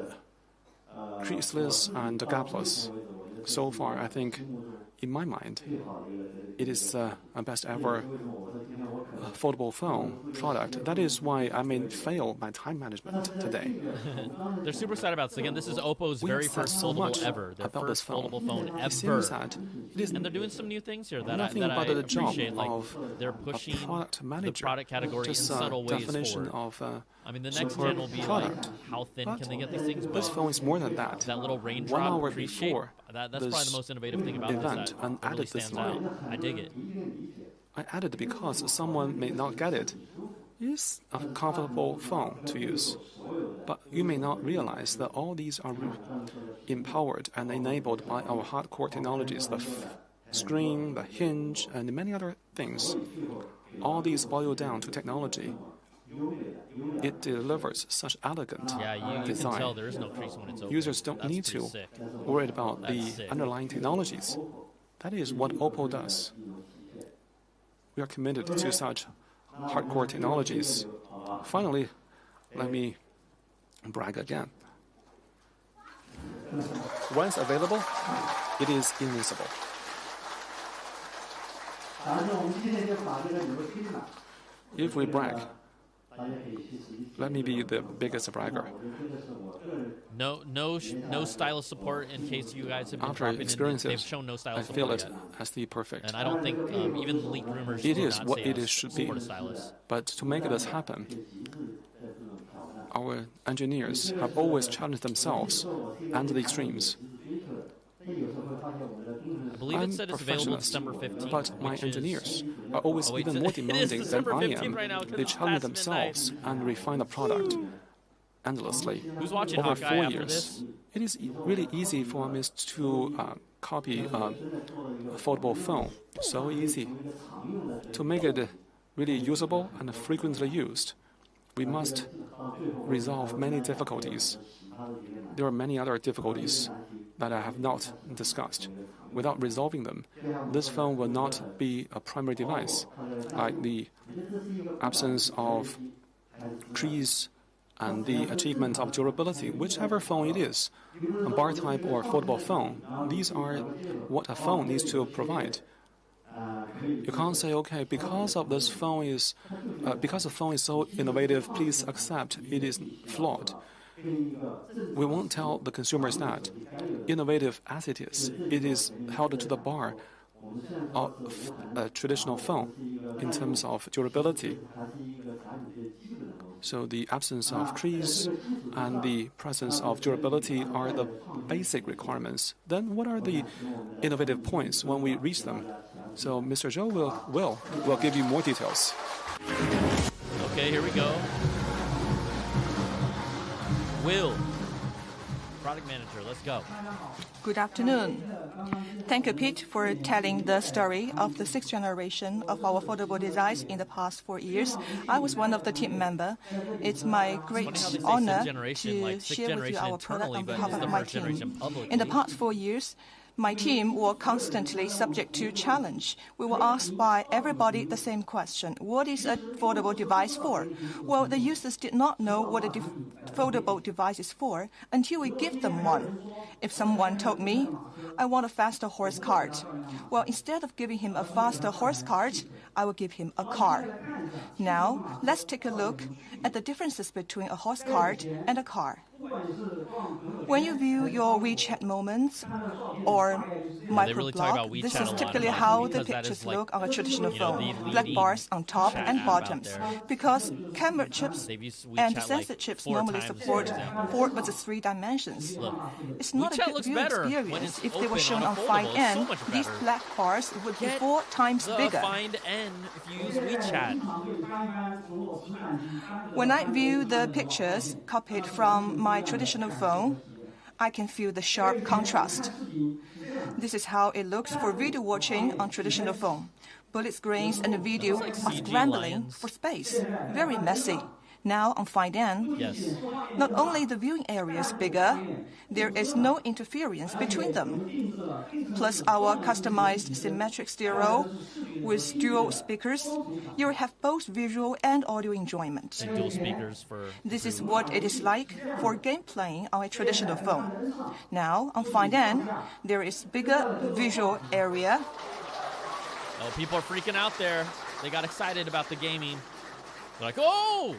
creaseless and gapless. So far, I think, in my mind, it is a best ever foldable phone product. That is why I may fail my time management today. They're super excited about this. Again, this is OPPO's We very said first so foldable much ever. Their about first this phone. foldable phone It ever. seems that it is And they're doing some new things here that nothing I but the job appreciate. Like of they're a pushing product the manager. product category in Just subtle ways definition forward. of I mean, the next superb gen will be product. like, how thin But can they get these things? this But phone is more than that. that little 1 raindrop hour crease shape, before that's probably this the most innovative thing about event, this. and That really added this stands out. line. I dig it. I added because someone may not get it. It's a comfortable phone to use. But you may not realize that all these are empowered and enabled by our hardcore technologies, the screen, the hinge, and many other things. all these boil down to technology. It delivers such elegant Yeah, you design. can tell there is no crease when it's open. Users don't That's need pretty to sick. worry about That's the sick. underlying technologies. That is what OPPO does. We are committed to such hardcore technologies. Finally, let me brag again. Once available, it is invincible. If we brag, let me be the biggest bragger. No stylus support in case you guys have been After dropping experiences, in. They've shown no I stylus feel support it yet. as the perfect. And I don't think even leaked rumors It did is not what say it should be. support a stylus. But to make this happen, our engineers have always challenged themselves and the extremes. I believe it said it's available December 15th. But my which engineers is, are always wait, even it more is demanding than December I 15th am. right now 'cause They it's challenge past themselves and refine the product endlessly. Who's watching Over Hawkeye 4 after years. this? It is really easy for me to copy a foldable phone. So easy. To make it really usable and frequently used, we must resolve many difficulties. There are many other difficulties that I have not discussed. Without resolving them, this phone will not be a primary device, like the absence of crease and the achievement of durability, whichever phone it is, a bar type or foldable phone. These are what a phone needs to provide. You can't say, okay, because the phone is so innovative, please accept it is flawed. We won't tell the consumers that. Innovative as it is held to the bar of a traditional phone in terms of durability. So the absence of crease and the presence of durability are the basic requirements. Then what are the innovative points when we reach them? So Mr. Zhou will give you more details. Okay, here we go. Will, product manager, let's go. Good afternoon. Thank you, Pete, for telling the story of the sixth generation of our foldable device in the past 4 years. I was one of the team members. It's my great honor to share with you our product on behalf of my team. In the past 4 years, my team were constantly subject to challenge. We were asked by everybody the same question: what is a foldable device for? Well, the users did not know what a foldable device is for until we give them one. If someone told me, I want a faster horse cart, well, instead of giving him a faster horse cart, I will give him a car. Now, let's take a look at the differences between a horse cart and a car. When you view your WeChat moments or microblog, this is typically how the pictures look on a traditional phone. Black bars on top and bottoms. Because camera chips and sensor chips normally support 4 versus 3 dimensions. It's not a good view experience. If they were shown on Find N, these black bars would be 4 times bigger. Find N if you use WeChat. When I view the pictures copied from my traditional phone, I can feel the sharp contrast. This is how it looks for video watching on traditional phone. Bullet screens and the video are scrambling for space. Very messy. Now on Find N, yes. Not only the viewing area is bigger, there is no interference between them. Plus our customized symmetric stereo with dual speakers, you will have both visual and audio enjoyment. And dual speakers for... This is what it is like for game playing on a traditional phone. Now on Find N, there is bigger visual area. Oh, people are freaking out there. They got excited about the gaming. They're like, oh!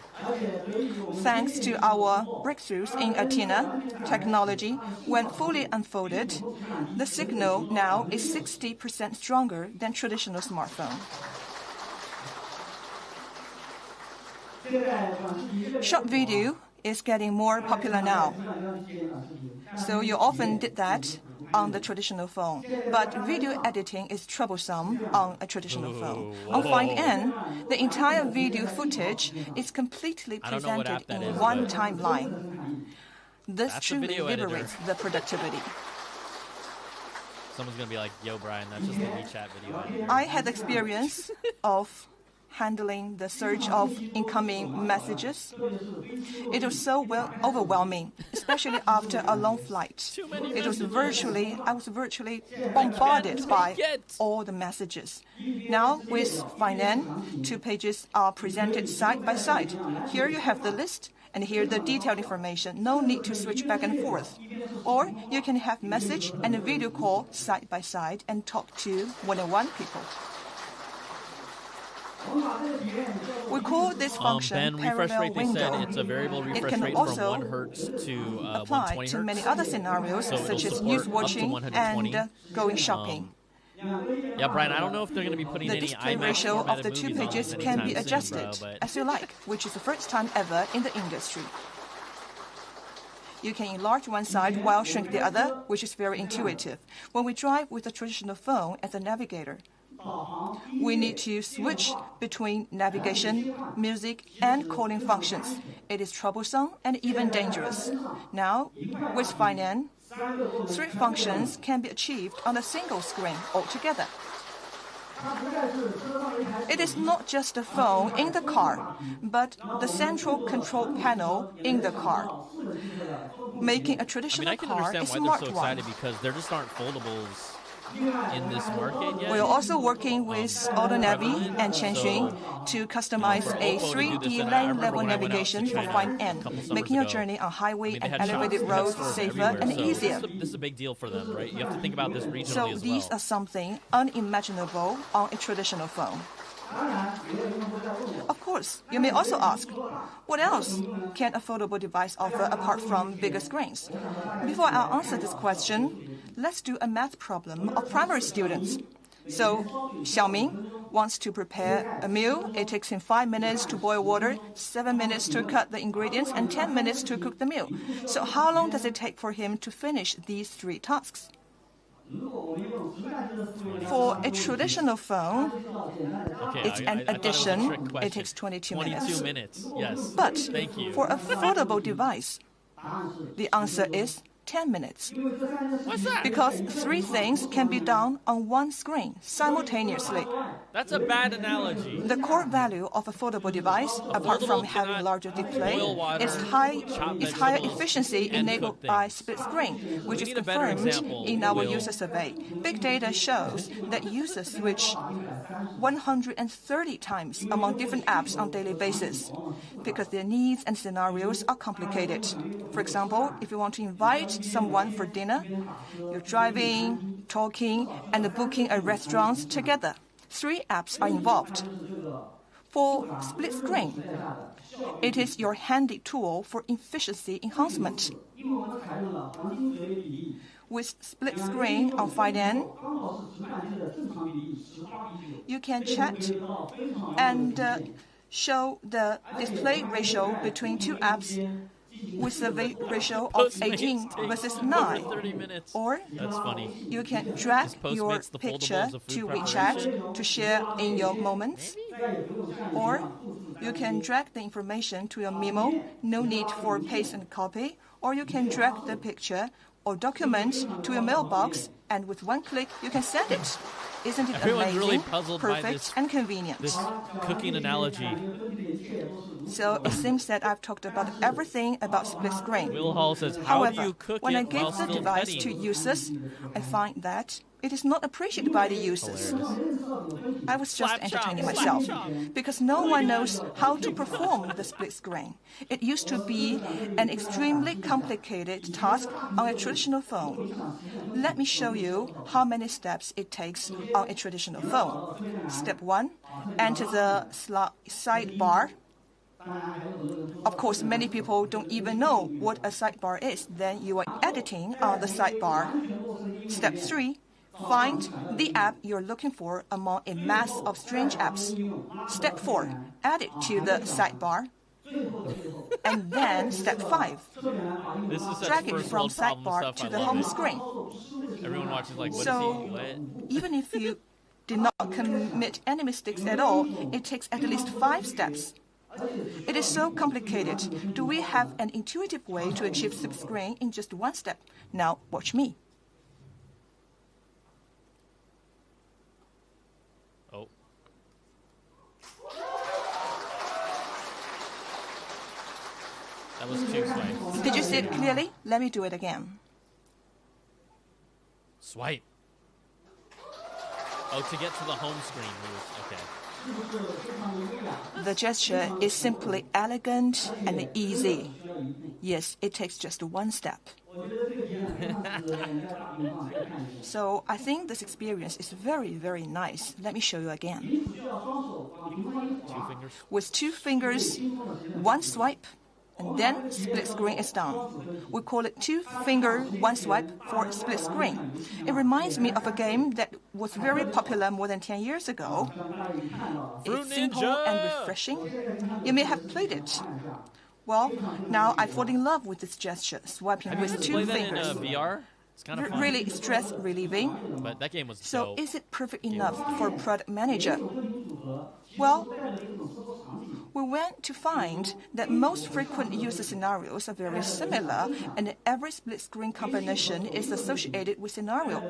Thanks to our breakthroughs in Athena technology, when fully unfolded, the signal now is 60% stronger than traditional smartphone. Short video is getting more popular now. So you often did that on the traditional phone. But video editing is troublesome on a traditional phone. On Find N, the entire video footage is completely presented in one timeline. This truly liberates the productivity. Someone's going to be like, yo, Brian, that's just the WeChat video editor. I had experience of handling the surge of incoming messages. It was so overwhelming, especially after a long flight. I was virtually bombarded by all the messages. Now, with Find N, 2 pages are presented side by side. Here you have the list, and here the detailed information. No need to switch back and forth. Or you can have message and a video call side by side and talk to one-on-one people. We call this function Ben, refresh parallel rate, they window. said it's a variable refresh It can rate from also 1 hertz to apply 120 to hertz. many other scenarios, So such it'll as support news up to watching 120. and going shopping. Yeah, Brian, I don't know if they're going to be putting The any display IMAX ratio of formatted the 2 movies on pages this can be anytime adjusted soon, bro, as you like, which is the first time ever in the industry. You can enlarge one side while shrink the other, which is very intuitive. When we drive with a traditional phone as a navigator, we need to switch between navigation, music, and calling functions. It is troublesome and even dangerous. Now, with Find N, 3 functions can be achieved on a single screen altogether. It is not just the phone in the car, but the central control panel in the car, making a traditional I can car a understand why smart they're so one. excited because there just aren't foldables in this market yet. We are also working with AutoNavi and Chenxun to customize a OPPO to do this, 3D and I remember lane-level when I went out navigation to for China Find a N, couple summers making your ago. journey on highway They and had elevated shops, they had roads stores safer everywhere. and So easier. This is a big deal for them, right? You have to think about this regionally So as these well. are something unimaginable on a traditional phone. Of course, you may also ask, what else can a foldable device offer apart from bigger screens? Before I answer this question, let's do a math problem of primary students. So, Xiaoming wants to prepare a meal. It takes him 5 minutes to boil water, 7 minutes to cut the ingredients, and 10 minutes to cook the meal. So how long does it take for him to finish these 3 tasks? For a traditional phone, it's an addition. It takes 22 minutes. 22 minutes, yes. But Thank you. for a foldable device, the answer is 10 minutes. What's that? Because 3 things can be done on one screen simultaneously. That's a bad analogy. The core value of a foldable device, apart from having a larger display, boil water, is chop higher vegetables, efficiency and enabled cook by things. split screen, which is need a better confirmed example, in our Will. user survey. Big data shows that users switch 130 times among different apps on a daily basis because their needs and scenarios are complicated. For example, if you want to invite someone for dinner, you're driving, talking, and booking a restaurant together. 3 apps are involved. For split screen, it is your handy tool for efficiency enhancement. With split screen on Find N, you can chat and show the display ratio between 2 apps with a ratio of 18 versus 9. 30 minutes. Or That's funny. you can drag Postmates your the picture foldables of food to preparation? WeChat to share in your moments. Or you can drag the information to your memo, no need for paste and copy. Or you can drag the picture or document to your mailbox, and with one click you can send it. Isn't it Everyone's amazing, really puzzled by perfect, this- and convenient? This cooking analogy. So it seems that I've talked about everything about split screen. Will Hall says, how However, do you cook when I it while give the still device petting? to users, I find that it is not appreciated by the users. I was just Slap entertaining chop, myself slap chop. because no one knows how to perform the split screen. It used to be an extremely complicated task on a traditional phone. Let me show you how many steps it takes on a traditional phone. Step 1, enter the sidebar. Of course, many people don't even know what a sidebar is. Then you are editing on the sidebar. Step 3, find the app you're looking for among a mass of strange apps. Step 4, add it to the sidebar. And then step 5, This is such drag it first from world problem sidebar stuff. to I the love home it. screen. Everyone watches like, what So- is he? What? Even if you did not commit any mistakes at all, it takes at least 5 steps. It is so complicated. Do we have an intuitive way to achieve split screen in just 1 step? Now, watch me. Oh. That was 2 swipes. Did you see it clearly? Let me do it again. Swipe. Oh, to get to the home screen. Okay. The gesture is simply elegant and easy. Yes, it takes just one step. So I think this experience is very, very nice. Let me show you again. 2 fingers. With 2 fingers, one swipe, and then split screen is done. We call it 2-finger, 1 swipe for split screen. It reminds me of a game that was very popular more than 10 years ago. Fruit It's simple Ninja! and refreshing. You may have played it. Well, now I fall in love with this gesture, swiping with 2 Play that fingers. in VR? It's kind of fun. Really stress relieving. But that game was So dope. is it perfect enough for a product manager? Well, we went to find that most frequent user scenarios are very similar, and every split-screen combination is associated with scenario.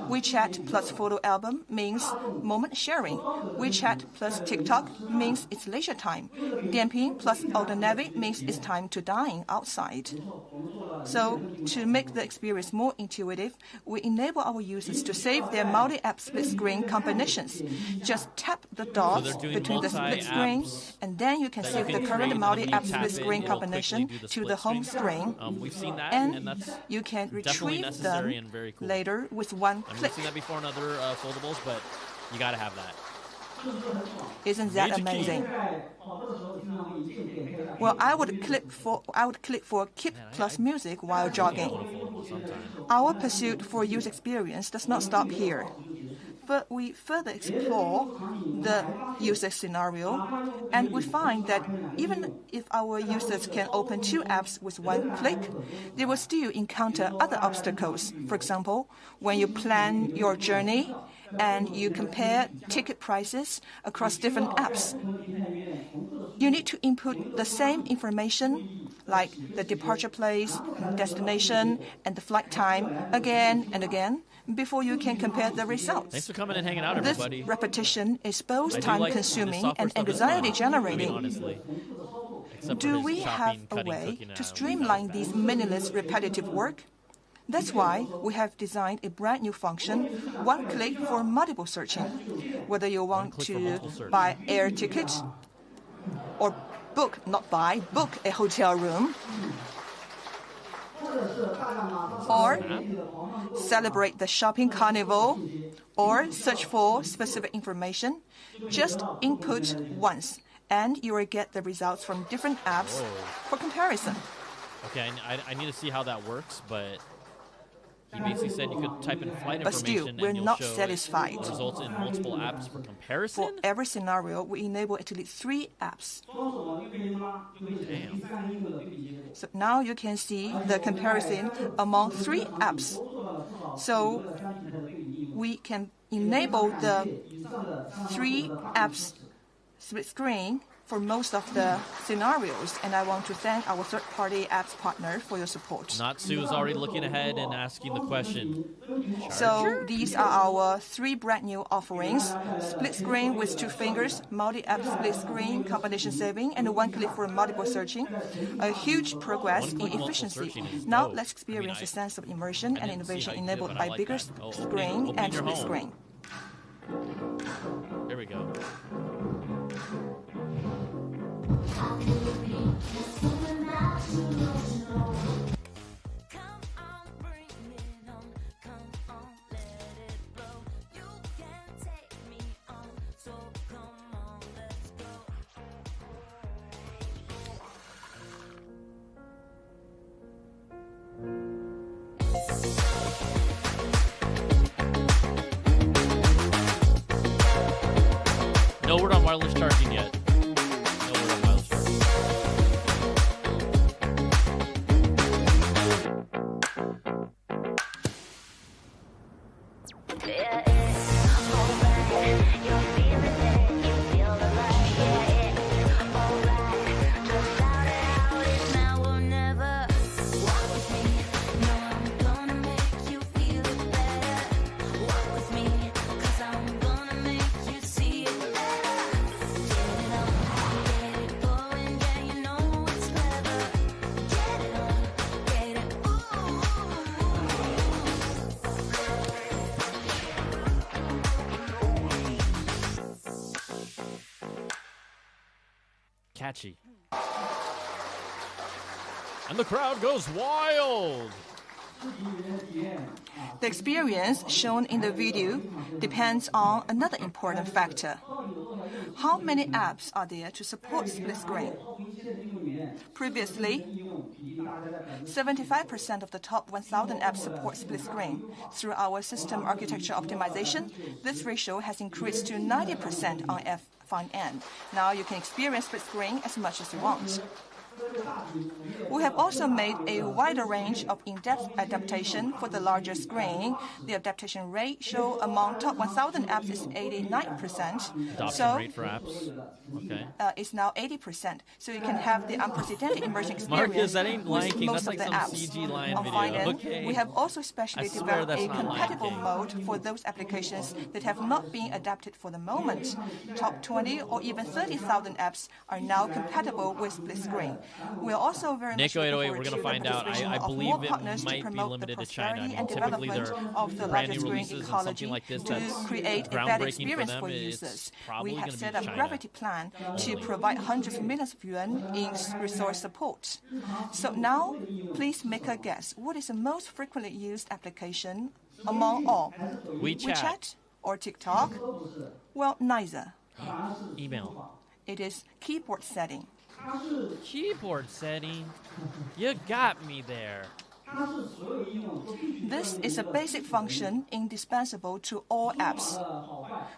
WeChat plus photo album means moment sharing. WeChat plus TikTok means it's leisure time. Dianping plus AutoNavi means it's time to dine outside. So, to make the experience more intuitive, we enable our users to save their multi-app split-screen combinations. Just tap the dots they're doing between the split screen, multi-apps and then you can that save you the can current create, multi-app and then when you tap split-screen it, it'll combination quickly do the to the split home screen. screen. We've seen that, And and that's you can definitely retrieve necessary them and very cool. later with one I mean, click. we've seen that before in other foldables, but you gotta have that. Isn't that Major key. amazing? Well, I would click for keep plus music while jogging. Foldable sometime. Our pursuit for user experience does not stop here. But we further explore the user scenario, and we find that even if our users can open 2 apps with 1 click, they will still encounter other obstacles. For example, when you plan your journey and you compare ticket prices across different apps, you need to input the same information like the departure place, destination, and the flight time again and again before you can compare the results. Thanks for coming and hanging out, This everybody. repetition is both I do like time-consuming this software and stuff is fun, anxiety-generating. I mean, honestly. Except for Do his we have chopping, a cutting, way cooking, to that streamline was these bad. meaningless repetitive work? That's why we have designed a brand new function, 1 click for multiple searching. Whether you want click for to multiple search. buy air ticket or book a hotel room, or celebrate the shopping carnival, or search for specific information, just input once, and you will get the results from different apps for comparison. Okay, I need to see how that works, but he basically said you could type in flight But still, information we're and you'll not show satisfied. results in multiple apps for comparison? For every scenario, we enable at least 3 apps. Damn. So now you can see the comparison among 3 apps. So we can enable the 3 apps split screen for most of the scenarios, and I want to thank our third-party apps partner for your support. Natsu is already looking ahead and asking the question. So these are our 3 brand new offerings: split screen with 2 fingers, multi-app split screen, combination saving, and 1 click for multiple searching. A huge progress in One-click multiple efficiency. searching is Now dope. let's experience the sense of immersion and didn't see innovation how you did, enabled but by I like bigger that. Oh, screen opening and your split home. screen. There we go. No word on wireless charging yet. No word on wireless charging. catchy. And the crowd goes wild. The experience shown in the video depends on another important factor. How many apps are there to support split screen? Previously, 75% of the top 1,000 apps support split screen. Through our system architecture optimization, this ratio has increased to 90% on OPPO Find N. Now you can experience split screen as much as you want. We have also made a wider range of in-depth adaptation for the larger screen. The adaptation ratio among top 1,000 apps is 89%. Adoption rate for apps. Okay. It's now 80%. So you can have the unprecedented immersion experience Marcus, that ain't Lion King. most That's of like the some apps. CG lion On video. Find N, Okay. we have also specially developed a that's not Lion compatible King. mode for those applications that have not been adapted for the moment. Top 20 or even 30,000 apps are now compatible with split screen. We are also very much Nico looking 808, forward we're to going to the find out. participation I of believe more it partners to might be promote the limited to China. I prosperity mean, and typically development they're of the brand larger new screen releases and ecology something like this to that's create a better groundbreaking for experience them. for It's users. probably We have gonna be set up China. Gravity Plan to provide hundreds of millions of yuan in resource support. So now, please make a guess. What is the most frequently used application among all? WeChat. Or TikTok? Well, neither. Email. It is keyboard setting. Keyboard setting. You got me there. This is a basic function indispensable to all apps,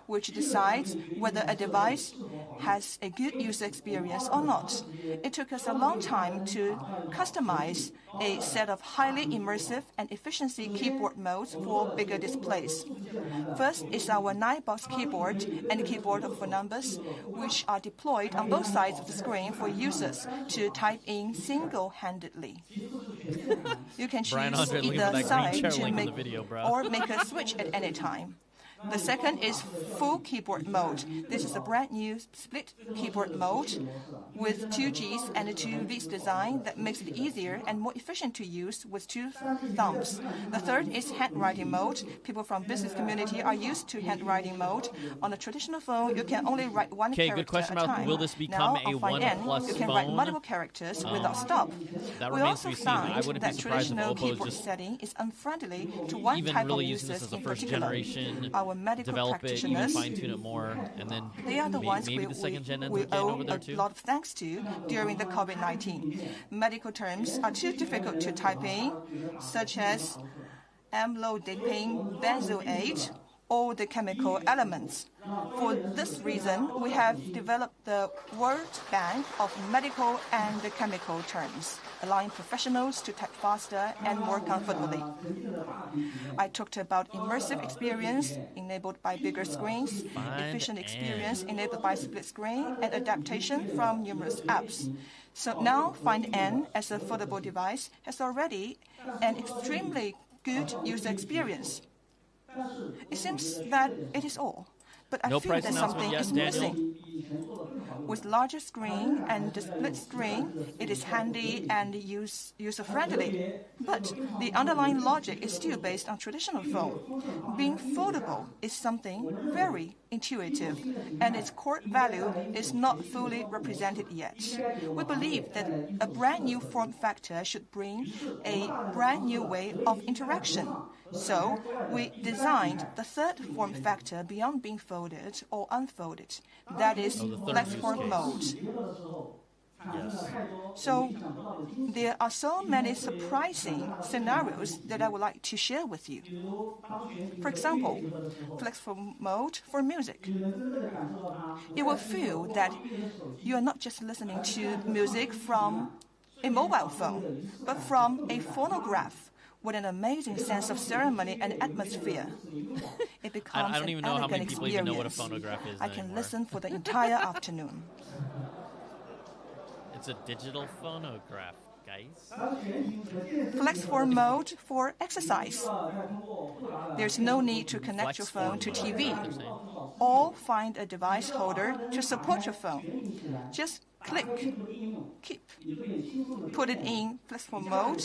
which decides whether a device has a good user experience or not. It took us a long time to customize a set of highly immersive and efficiency keyboard modes for bigger displays. First is our 9-box keyboard and keyboard for numbers, which are deployed on both sides of the screen for users to type in single-handedly. You can Brian choose Andre looking for either that green side chair to link in make the video, bro. or make a switch at any time. The second is full keyboard mode. This is a brand new split keyboard mode with 2 Gs and a 2 Vs design that makes it easier and more efficient to use with 2 thumbs. The third is handwriting mode. People from business community are used to handwriting mode. On a traditional phone, you can only write one Okay, character good question at a about time. will this become Now, a on Find N, OnePlus you can write phone? multiple characters without stop. That We remains to also be seen. I found wouldn't be that surprised if traditional OPPO is keyboard just setting is unfriendly to one even type really of using users this as a in first particular. generation, Our medical develop it, even practitioners, fine-tune it more, and then they are the ones maybe the second gen ends up getting owe over there a too. lot of thanks to during the COVID-19. Medical terms are too difficult to type in, such as amlodipine benzoate or the chemical elements. For this reason, we have developed the Word Bank of medical and chemical terms, allowing professionals to type faster and more comfortably. I talked about immersive experience enabled by bigger screens, efficient experience enabled by split screen, and adaptation from numerous apps. So now Find N as a foldable device has already an extremely good user experience. It seems that it is all, but I No feel price that announcement something yet, is Daniel? missing. With larger screen and the split screen, it is handy and user-friendly. But the underlying logic is still based on traditional phone. Being foldable is something very intuitive, and its core value is not fully represented yet. We believe that a brand new form factor should bring a brand new way of interaction. So we designed the third form factor beyond being folded or unfolded. That is platform mode. Yes. So there are so many surprising scenarios that I would like to share with you. For example, flexible mode for music. You will feel that you are not just listening to music from a mobile phone, but from a phonograph with an amazing sense of ceremony and atmosphere. It becomes I don't even an know how many elegant people even know what a experience. phonograph is I can anymore. listen for the entire afternoon. It's a digital phonograph, guys. Flex-form mode for exercise. There's no need to connect your phone to Flex-form TV mode, they're saying. or find a device holder to support your phone. Just click, keep, put it in flex-form mode,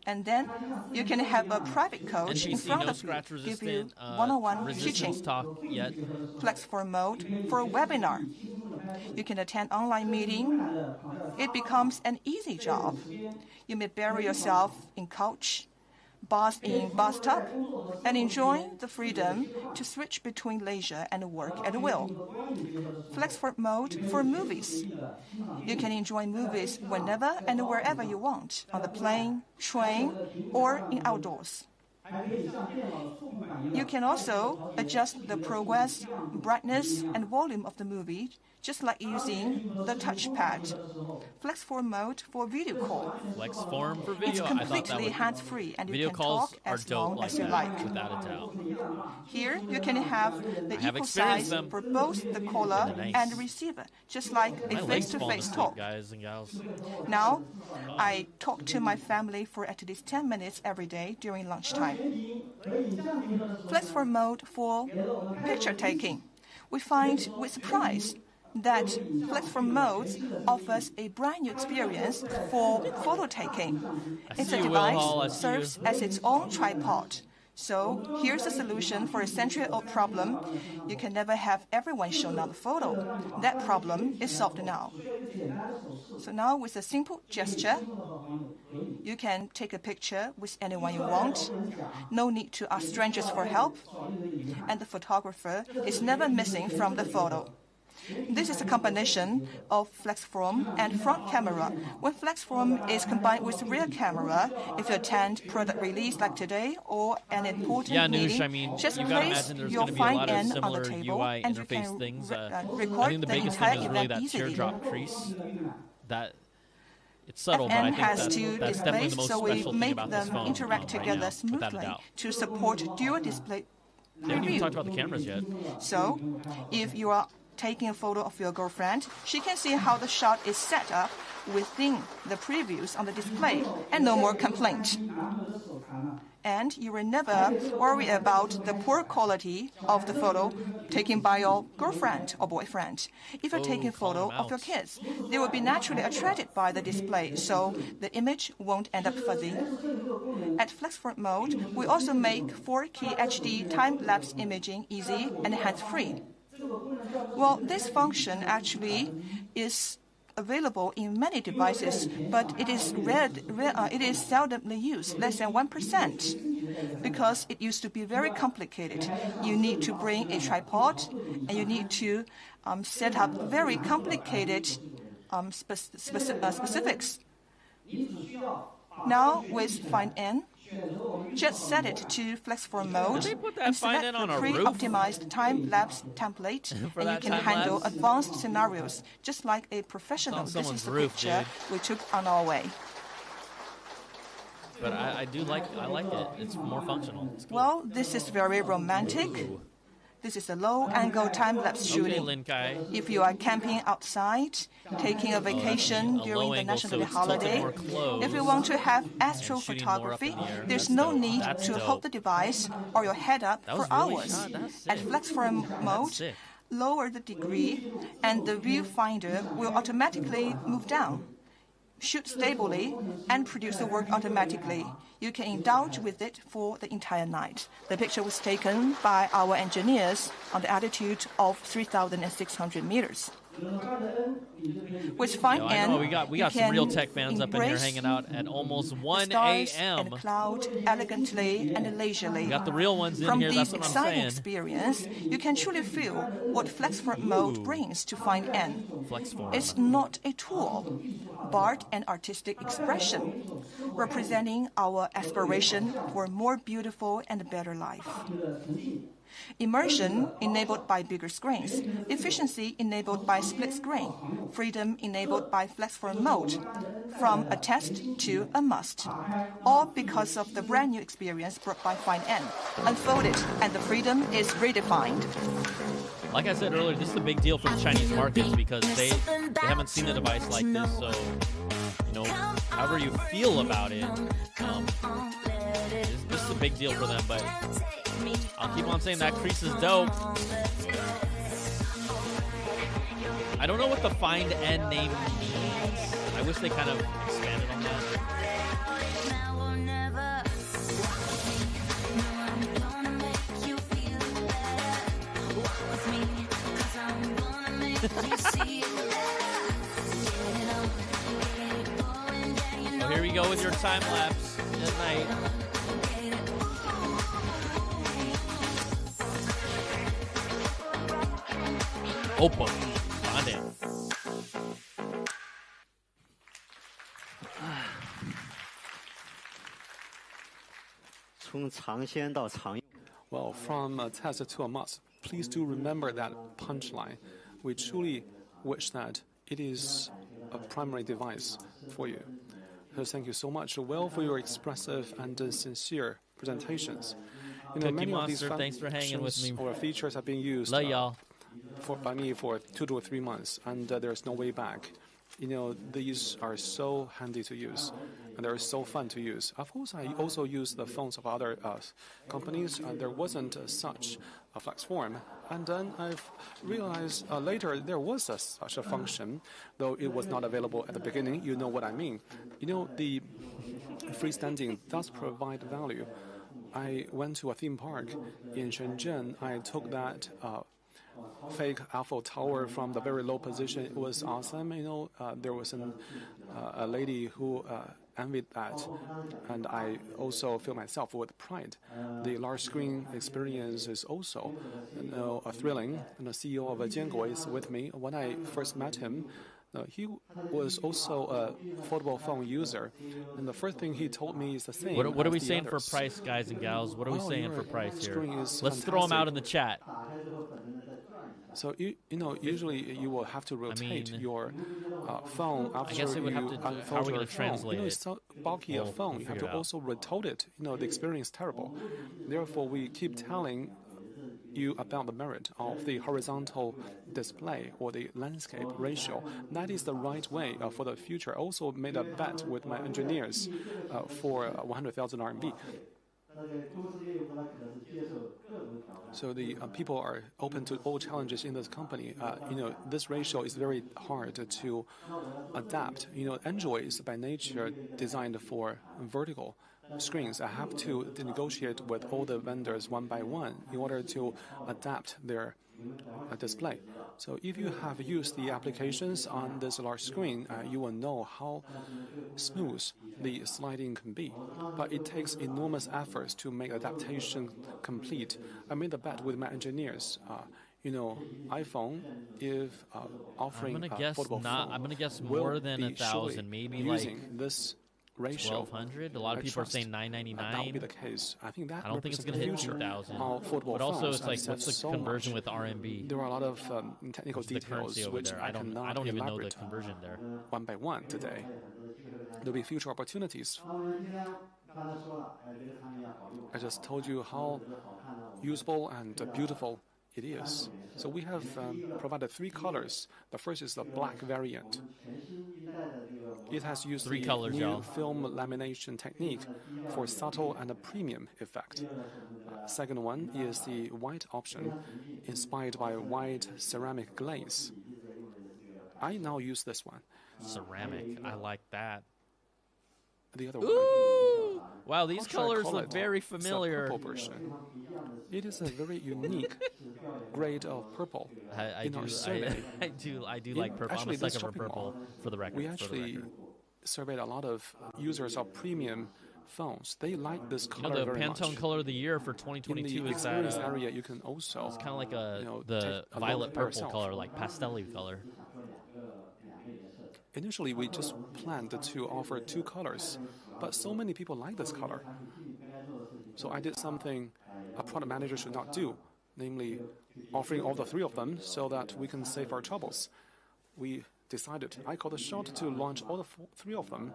and then you can have a private coach in NPC front no of you, scratch give you resistant, one-on-one resistance teaching. talk yet. Flex-form mode for webinar. You can attend online meeting. It becomes an easy job. You may bury yourself in couch, bath in bathtub, and enjoy the freedom to switch between leisure and work at will. Flex for mode for movies. You can enjoy movies whenever and wherever you want, on the plane, train, or in outdoors. You can also adjust the progress, brightness, and volume of the movie, just like using the touchpad. Flex form mode for video call. Flex form for video. It's completely hands-free, and you can talk as long as you like. Without a doubt. Here, you can have the equal size for both the caller and receiver, just like a face-to-face talk. Guys and gals. Now, I talk to my family for at least 10 minutes every day during lunchtime. Flex form mode for picture taking. We find with surprise that Flex form mode offers a brand new experience for photo taking. It's a device serves as its own tripod. So here's a solution for a century-old problem. You can never have everyone show another photo. That problem is solved now. So now with a simple gesture, you can take a picture with anyone you want. No need to ask strangers for help. And the photographer is never missing from the photo. This is a combination of FlexForm and front camera. When FlexForm is combined with rear camera, if you attend product release like today or an important meeting, I mean, just you gotta place imagine there's your going to be a lot Find of N on similar the table UI and you interface can things. record I think the the biggest entire thing is really event that easily. teardrop crease. That it's subtle, FN but I think has that's two definitely displays, the most so we special thing make about this them phone interact right together now, without a smoothly doubt. to support dual display They haven't even review. talked about the cameras yet. So, if you are taking a photo of your girlfriend, she can see how the shot is set up within the previews on the display, and no more complaint. And you will never worry about the poor quality of the photo taken by your girlfriend or boyfriend. If you're taking a photo of your kids, they will be naturally attracted by the display, so the image won't end up fuzzy. At FlexFront mode, we also make 4K HD time-lapse imaging easy and hands-free. Well, this function actually is available in many devices, but it is seldomly used, less than 1%, because it used to be very complicated. You need to bring a tripod, and you need to set up very complicated specifics. Now with Find N, just set it to FlexForm mode and select the pre-optimized time-lapse template, and you can handle advanced scenarios just like a professional. This is the picture we took on our way. But I like it. It's more functional. It's cool. Well, this is very romantic. Ooh. This is a low-angle time-lapse shooting. Okay, Lin Kai. If you are camping outside, taking a vacation during the National Day holiday, if you want to have astrophotography, there's no need to hold the device or your head up for hours. At FlexForm mode, lower the degree, and the viewfinder will automatically move down. Shoot stably, and produce the work automatically. You can indulge with it for the entire night. The picture was taken by our engineers on the altitude of 3,600 meters. With Find N, we got some real tech fans up in here hanging out at almost 1 a.m. and cloud elegantly and leisurely. We got the real ones in here. That's what I'm saying. From this exciting experience, you can truly feel what FlexForm mode brings to Find N. It's not a tool, but an artistic expression, representing our aspiration for a more beautiful and better life. Immersion enabled by bigger screens, efficiency enabled by split screen, freedom enabled by FlexForm mode, from a test to a must. All because of the brand new experience brought by Find N. Unfold it, and the freedom is redefined. Like I said earlier, this is a big deal for the Chinese markets because they haven't seen a device like this. So, however you feel about it, this is a big deal for them. But I'll keep on saying that crease is dope. I don't know what the Find N name means. I wish they kind of expanded on that. Well, here we go with your time lapse at night. OPPO Find N. Well, from a test to a must, please do remember that punchline. We truly wish that it is a primary device for you. So thank you so much, Will, for your expressive and sincere presentations. Cookie Many of these Monster, thanks for hanging with me. or features have been used Love y'all. by me for 2 to 3 months, and there's no way back. These are so handy to use, and they're so fun to use. Of course, I also use the phones of other companies, and there wasn't such a flex form. And then I've realized later there was such a function, though it was not available at the beginning. You know what I mean. The freestanding does provide value. I went to a theme park in Shenzhen. I took that fake Eiffel Tower from the very low position. It was awesome. There was a lady who envied that, and I also feel myself with pride. The large screen experience is also thrilling. And the CEO of Jianguo is with me. When I first met him, he was also a foldable phone user, and the first thing he told me is the same. What are we saying others. for price, guys and gals? What are we saying for price here? Let's throw them fantastic. out in the chat. So usually you will have to rotate your phone after guess it would you have to. How are unfold we your going to phone. translate it? It's so bulky a We'll phone. You have figure to it out. also rotate it. The experience is terrible. Therefore, we keep telling you about the merit of the horizontal display or the landscape ratio. That is the right way for the future. I also made a bet with my engineers for 100,000 RMB. So the people are open to all challenges in this company. This ratio is very hard to adapt. Android is by nature designed for vertical screens. I have to negotiate with all the vendors one by one in order to adapt their display. So if you have used the applications on this large screen, you will know how smooth the sliding can be. But it takes enormous efforts to make adaptation complete. I made a bet with my engineers. iPhone, if offering foldable phone, I'm gonna guess more than 1,000, maybe using like this ratio. 1,200. A lot of people are saying 999. That will be the case. I think that I don't think it's going gonna to hit 2,000. Foldable But also, phones. it's like, I've what's the said so conversion much. with RMB? There are a lot of technical What's the currency details over which there? I I don't cannot even know the elaborate conversion there. one by one today. There'll be future opportunities. I just told you how usable and beautiful it is. So we have provided 3 colors. The first is the black variant. It has used 3 the colors, new y'all. film lamination technique for subtle and a premium effect. Second one is the white option, inspired by white ceramic glaze. I now use this one. Ceramic. I like that. The other one. Ooh! Wow, these How should I colors call look it? very It's the familiar. purple version. It is a very unique grade of purple. I In our do survey, like purple. I'm actually, a this sucker for shopping purple, mall, for the record. we actually surveyed a lot of users of premium phones. They like this color the very Pantone much. color of the year for In 2022 the is that experience area, you can also it's kind of like the take a violet look purple yourself. color, like pastel color. Initially, we just planned to offer 2 colors, but so many people like this color. So I did something a product manager should not do, namely offering all the 3 of them so that we can save our troubles. We decided, I called the shot to launch all the 3 of them.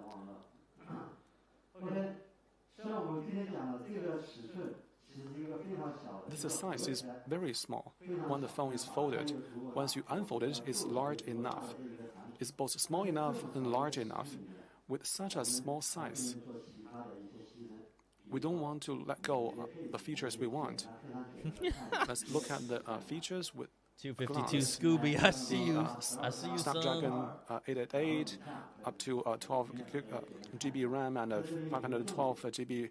This size is very small. When the phone is folded, once you unfold it, it's large enough. It's both small enough and large enough. With such a small size, we don't want to let go of the features we want. Let's look at the features with 252 glass. Scooby, I see you. I see you, Snapdragon son. 888, up to 12 GB RAM and 512 GB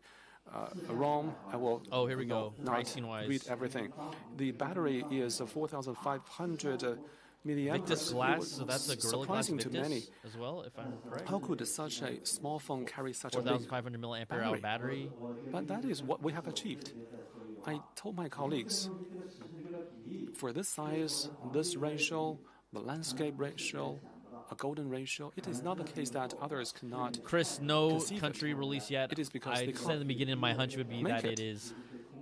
ROM. I will Oh, here we go. not Pricing-wise. read everything. The battery is 4,500 Victus glass, so that's a Gorilla Glass surprising to many. Victus as well, if I'm correct. How could such a small phone carry such a big 4,500 milliampere hour battery? But that is what we have achieved. I told my colleagues, for this size, this ratio, the landscape ratio, a golden ratio, it is not the case that others cannot. Chris, no country release yet. It is because I said in the beginning, my hunch would be that it is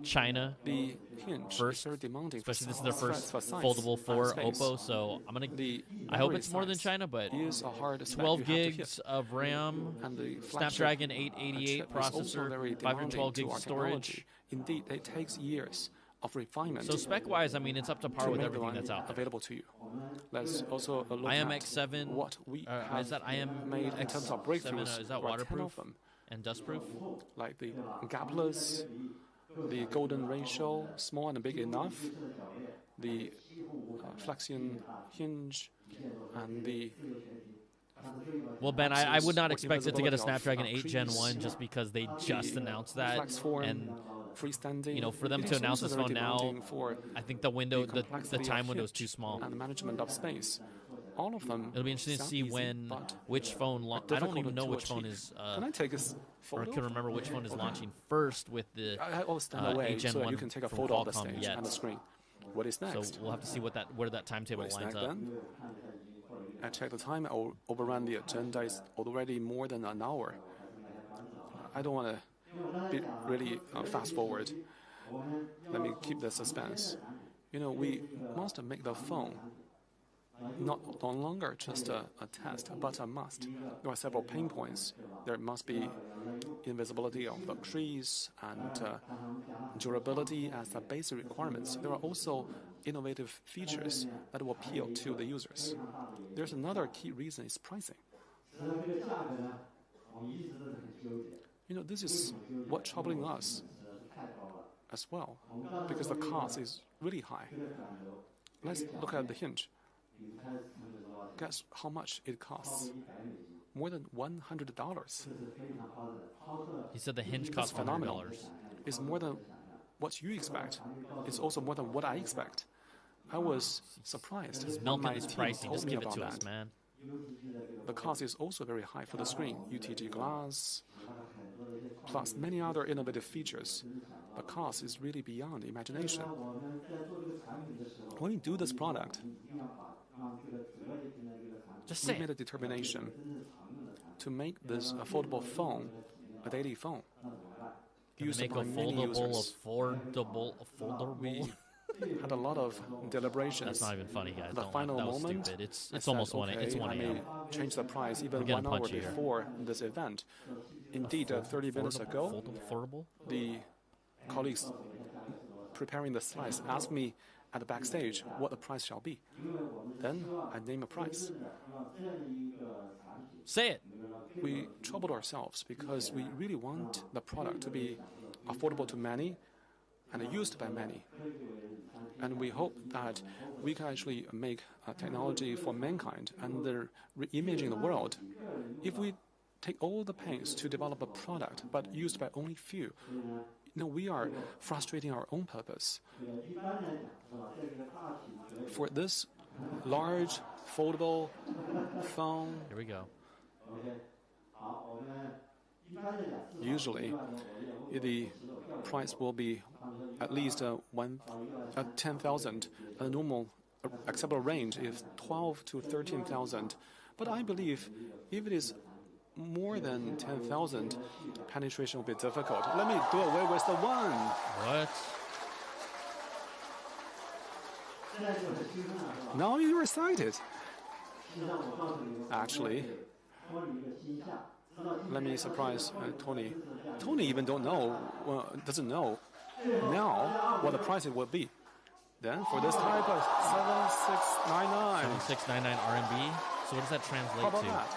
China the hinge first, is very demanding, especially this is their first for size foldable for and space. OPPO. So I'm gonna. The I hope battery it's more than size China, but is a hard spec 12 you have to hit. gigs of RAM, And the Snapdragon flagship, 888 chip is also processor, very 512 demanding to gigs our storage. technology. Indeed, it takes years of refinement. So spec-wise, I mean, it's up to par to with make everything the that's line out there. available to you. Let's also look IMX7. at what we have Is that made in terms of breakthroughs. Is that for 10 of waterproof them, and dustproof? like the gapless, the golden ratio, small and big enough, the flexion hinge, and the Well, Ben, I would not expect it to get a invisibility of, Snapdragon 8 Gen trees, 1 just because they just announced that. flex form, And freestanding. you know, for them It to is announce also this very phone now, demanding for I think the window, the complexity time of window is hitch too small. and management of space. All of them. It'll be interesting to sound see easy, when but which phone. I don't difficult even know to which phone achieve. is. Can I take a Or I photo? can remember which phone is launching first with the I will stand away 8 Gen so that 1 you can take a from photo of the Qualcomm stage yet. and the screen. What is So next? we'll have to see where that timetable What is lines next up. then? I checked the time. I overran the agenda. It's already more than an hour. I don't want to be really fast forward. Let me keep the suspense. You know, we must make the phone no longer just a test, but a must. There are several pain points. There must be invisibility of the trees and durability as the basic requirements. There are also innovative features that will appeal to the users. There's another key reason is pricing. You know, this is what's troubling us as well, because the cost is really high. Let's look at the hinge. Guess how much it costs? More than $100. He said the hinge That's costs phenomenal. $100. It's more than what you expect. It's also more than what I expect. I was surprised He's when milking my this team pricing. told Just me give it about to that. us, man. The cost is also very high for the screen, UTG glass, plus many other innovative features. The cost is really beyond imagination. When we do this product, Just we say made it. a determination to make this affordable phone a daily phone. Used Make a by many foldable, users. foldable. We had a lot of deliberations. That's not even funny, guys. The Don't final laugh. That was moment, stupid. I It's said, almost one. okay, It's 1 I may a.m. change the price even getting 1 hour punchy here. before this event. Indeed, 30 minutes ago, Foldable. the colleagues preparing the slides asked me at the backstage what the price shall be. Then I name a price. Say it. We troubled ourselves because we really want the product to be affordable to many and used by many. And we hope that we can actually make a technology for mankind and the re-imaging the world. If we take all the pains to develop a product but used by only few, you know, we are frustrating our own purpose. For this large foldable phone, Here we go. usually the price will be at least 10,000. A normal acceptable range is 12 to 13,000. But I believe if it is more than 10,000, penetration will be difficult. Let me do away with the one. What? Now you're excited. Actually, let me surprise Tony. Tony even doesn't know now what the price it will be. Then for this type of 7699. 7699 RMB. So what does that translate How about to? that?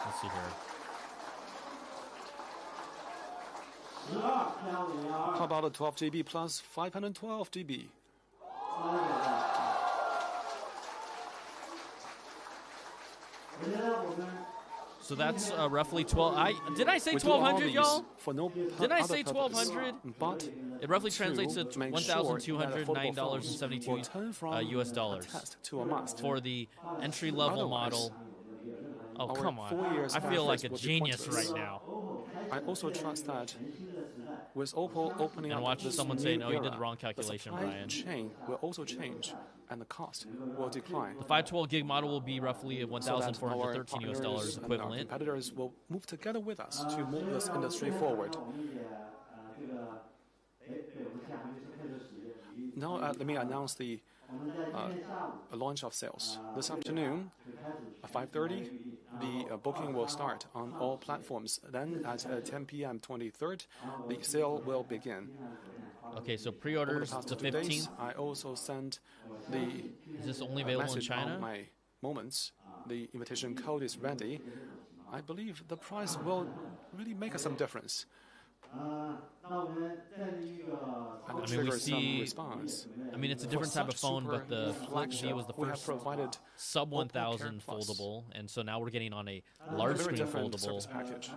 Let's see here. How about a 12 GB plus 512 GB? So that's roughly 12. Did I say We do all 1,200, these y'all? For no Didn't I other say purpose, 1,200? But It roughly translates to to make sure that affordable phones will $1,209.72 turn from US a dollars test to a must. for the entry-level Otherwise, model. Oh, our come 4 on. years I feel like a efforts will be genius pointless. right now. I also trust that with OPPO opening And up watch this someone new say, no, you did era, the wrong calculation, the supply Brian. chain will also change, and the cost will decline. The 512 gig model will be roughly So that $1,413 US dollars and our equivalent. competitors will move together with us to move this industry forward. Now, let me announce the launch of sales. This afternoon, at 5:30, the booking will start on all platforms. Then, at 10 p.m. 23rd, the sale will begin. Okay, so Over the pre-orders past the 2 days, 15th. I also sent the Is this only available in message China? on my moments. The invitation code is ready. I believe the price will really make some difference. And trigger some response. I mean, it's a different type of phone, but the Flip Z was the we have first provided sub OPPO Care 1,000 Plus, foldable, and so now we're getting on a a large very screen different service foldable. package.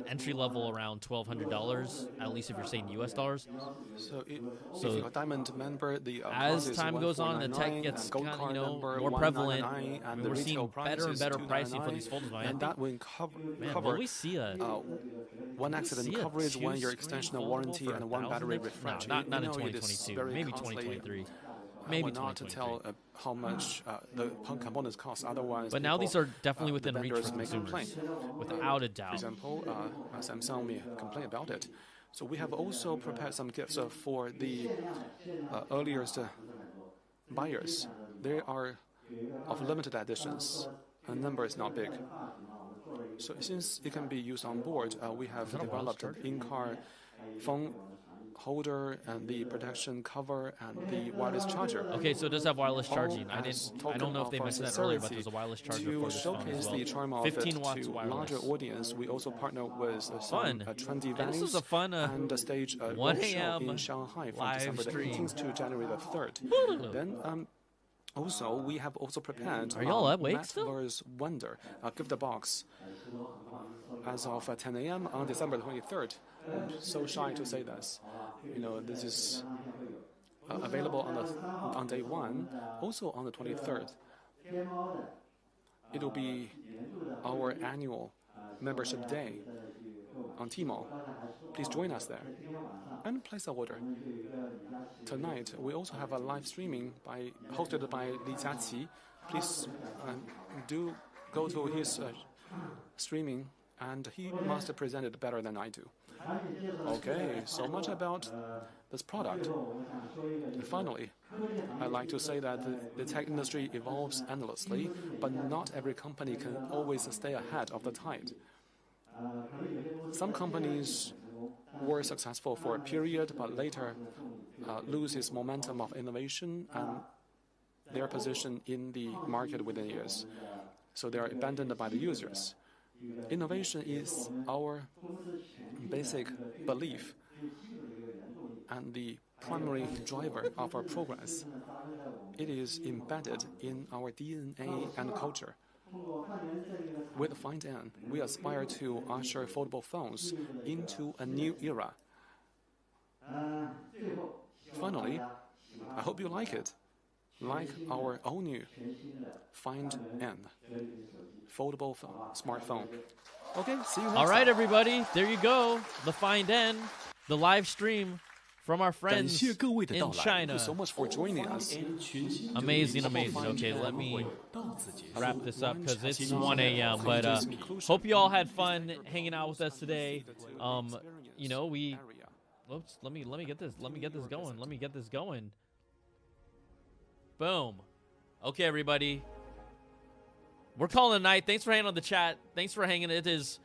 Entry level around $1,200, at least if you're saying US dollars. So, So if you're a diamond member, the As price is time goes on, the tech 1499, gets and gold kind of, card member more prevalent. 199, I and mean, the we're retail seeing price better and is better pricing for 299, these foldables, man. and that will cover, Man, cover will we see a one accident see a coverage, 1 year two-screen extension of foldable warranty, for and one 1,000? battery No, refresh. not in You know, it is 2022. very Maybe costly. 2023. I Maybe will not 2023. tell how much the components cost. Otherwise, But now these are definitely the within reach vendors for may consumers, complain. without a For doubt. example, Samsung may complain about it. So we have also prepared some gifts for the earliest buyers. They are of limited editions. The number is not big. So since it can be used on board, we have developed an in-car phone holder and the protection cover and the wireless charger. Okay, so it does have wireless charging. I as don't know if they token of mentioned that our earlier, but there's a wireless charger to for this phone showcase as well. the charm of 15 it watts to wireless. larger audience, we also partner with some Fun. trendy And this is venues a fun and stage a 1 roadshow a.m. in Shanghai from live December the stream. 18th to January the 3rd. Then also, we have also prepared Are y'all awake still? Metaverse Wonder, a gift box, as of 10 a.m. on December the 23rd. I'm so shy to say this. You know, this is available on day 1, also on the 23rd. It will be our annual membership day on Tmall. Please join us there and place an order. Tonight, we also have a live streaming hosted by Li Jiaqi. Please do go to his streaming, and he must have presented better than I do. Okay, so much about this product. And finally, I'd like to say that the tech industry evolves endlessly, but not every company can always stay ahead of the tide. Some companies were successful for a period, but later lose its momentum of innovation and their position in the market within years. So they are abandoned by the users. Innovation is our basic belief and the primary driver of our progress. It is embedded in our DNA and culture. With Find N, we aspire to usher foldable phones into a new era. Finally, I hope you like it. Like our all-new Find N foldable smartphone. Okay, see you next All right, time. everybody, there you go. The Find N, the live stream from our 感 friends 谢各位的到 in 来。 China. Thank you so much for joining us. Amazing, amazing. Okay, let me 到此结束。 wrap this up because it's 1 a.m. But hope you all had fun hanging out with us today. You know, oops, let me get this. Let me get this going. Boom. Okay, everybody. We're calling it a night. Thanks for hanging on the chat. Thanks for hanging. It's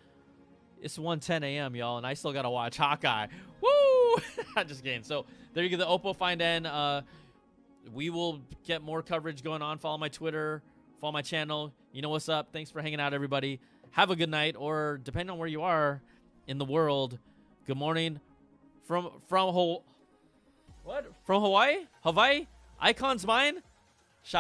1:10 a.m., y'all, and I still gotta watch Hawkeye. Woo! I'm just kidding. So there you go, the OPPO Find N. We will get more coverage going on. Follow my Twitter. Follow my channel. You know what's up. Thanks for hanging out, everybody. Have a good night, or depending on where you are in the world, good morning from Hawaii? Hawaii? Icon's mine?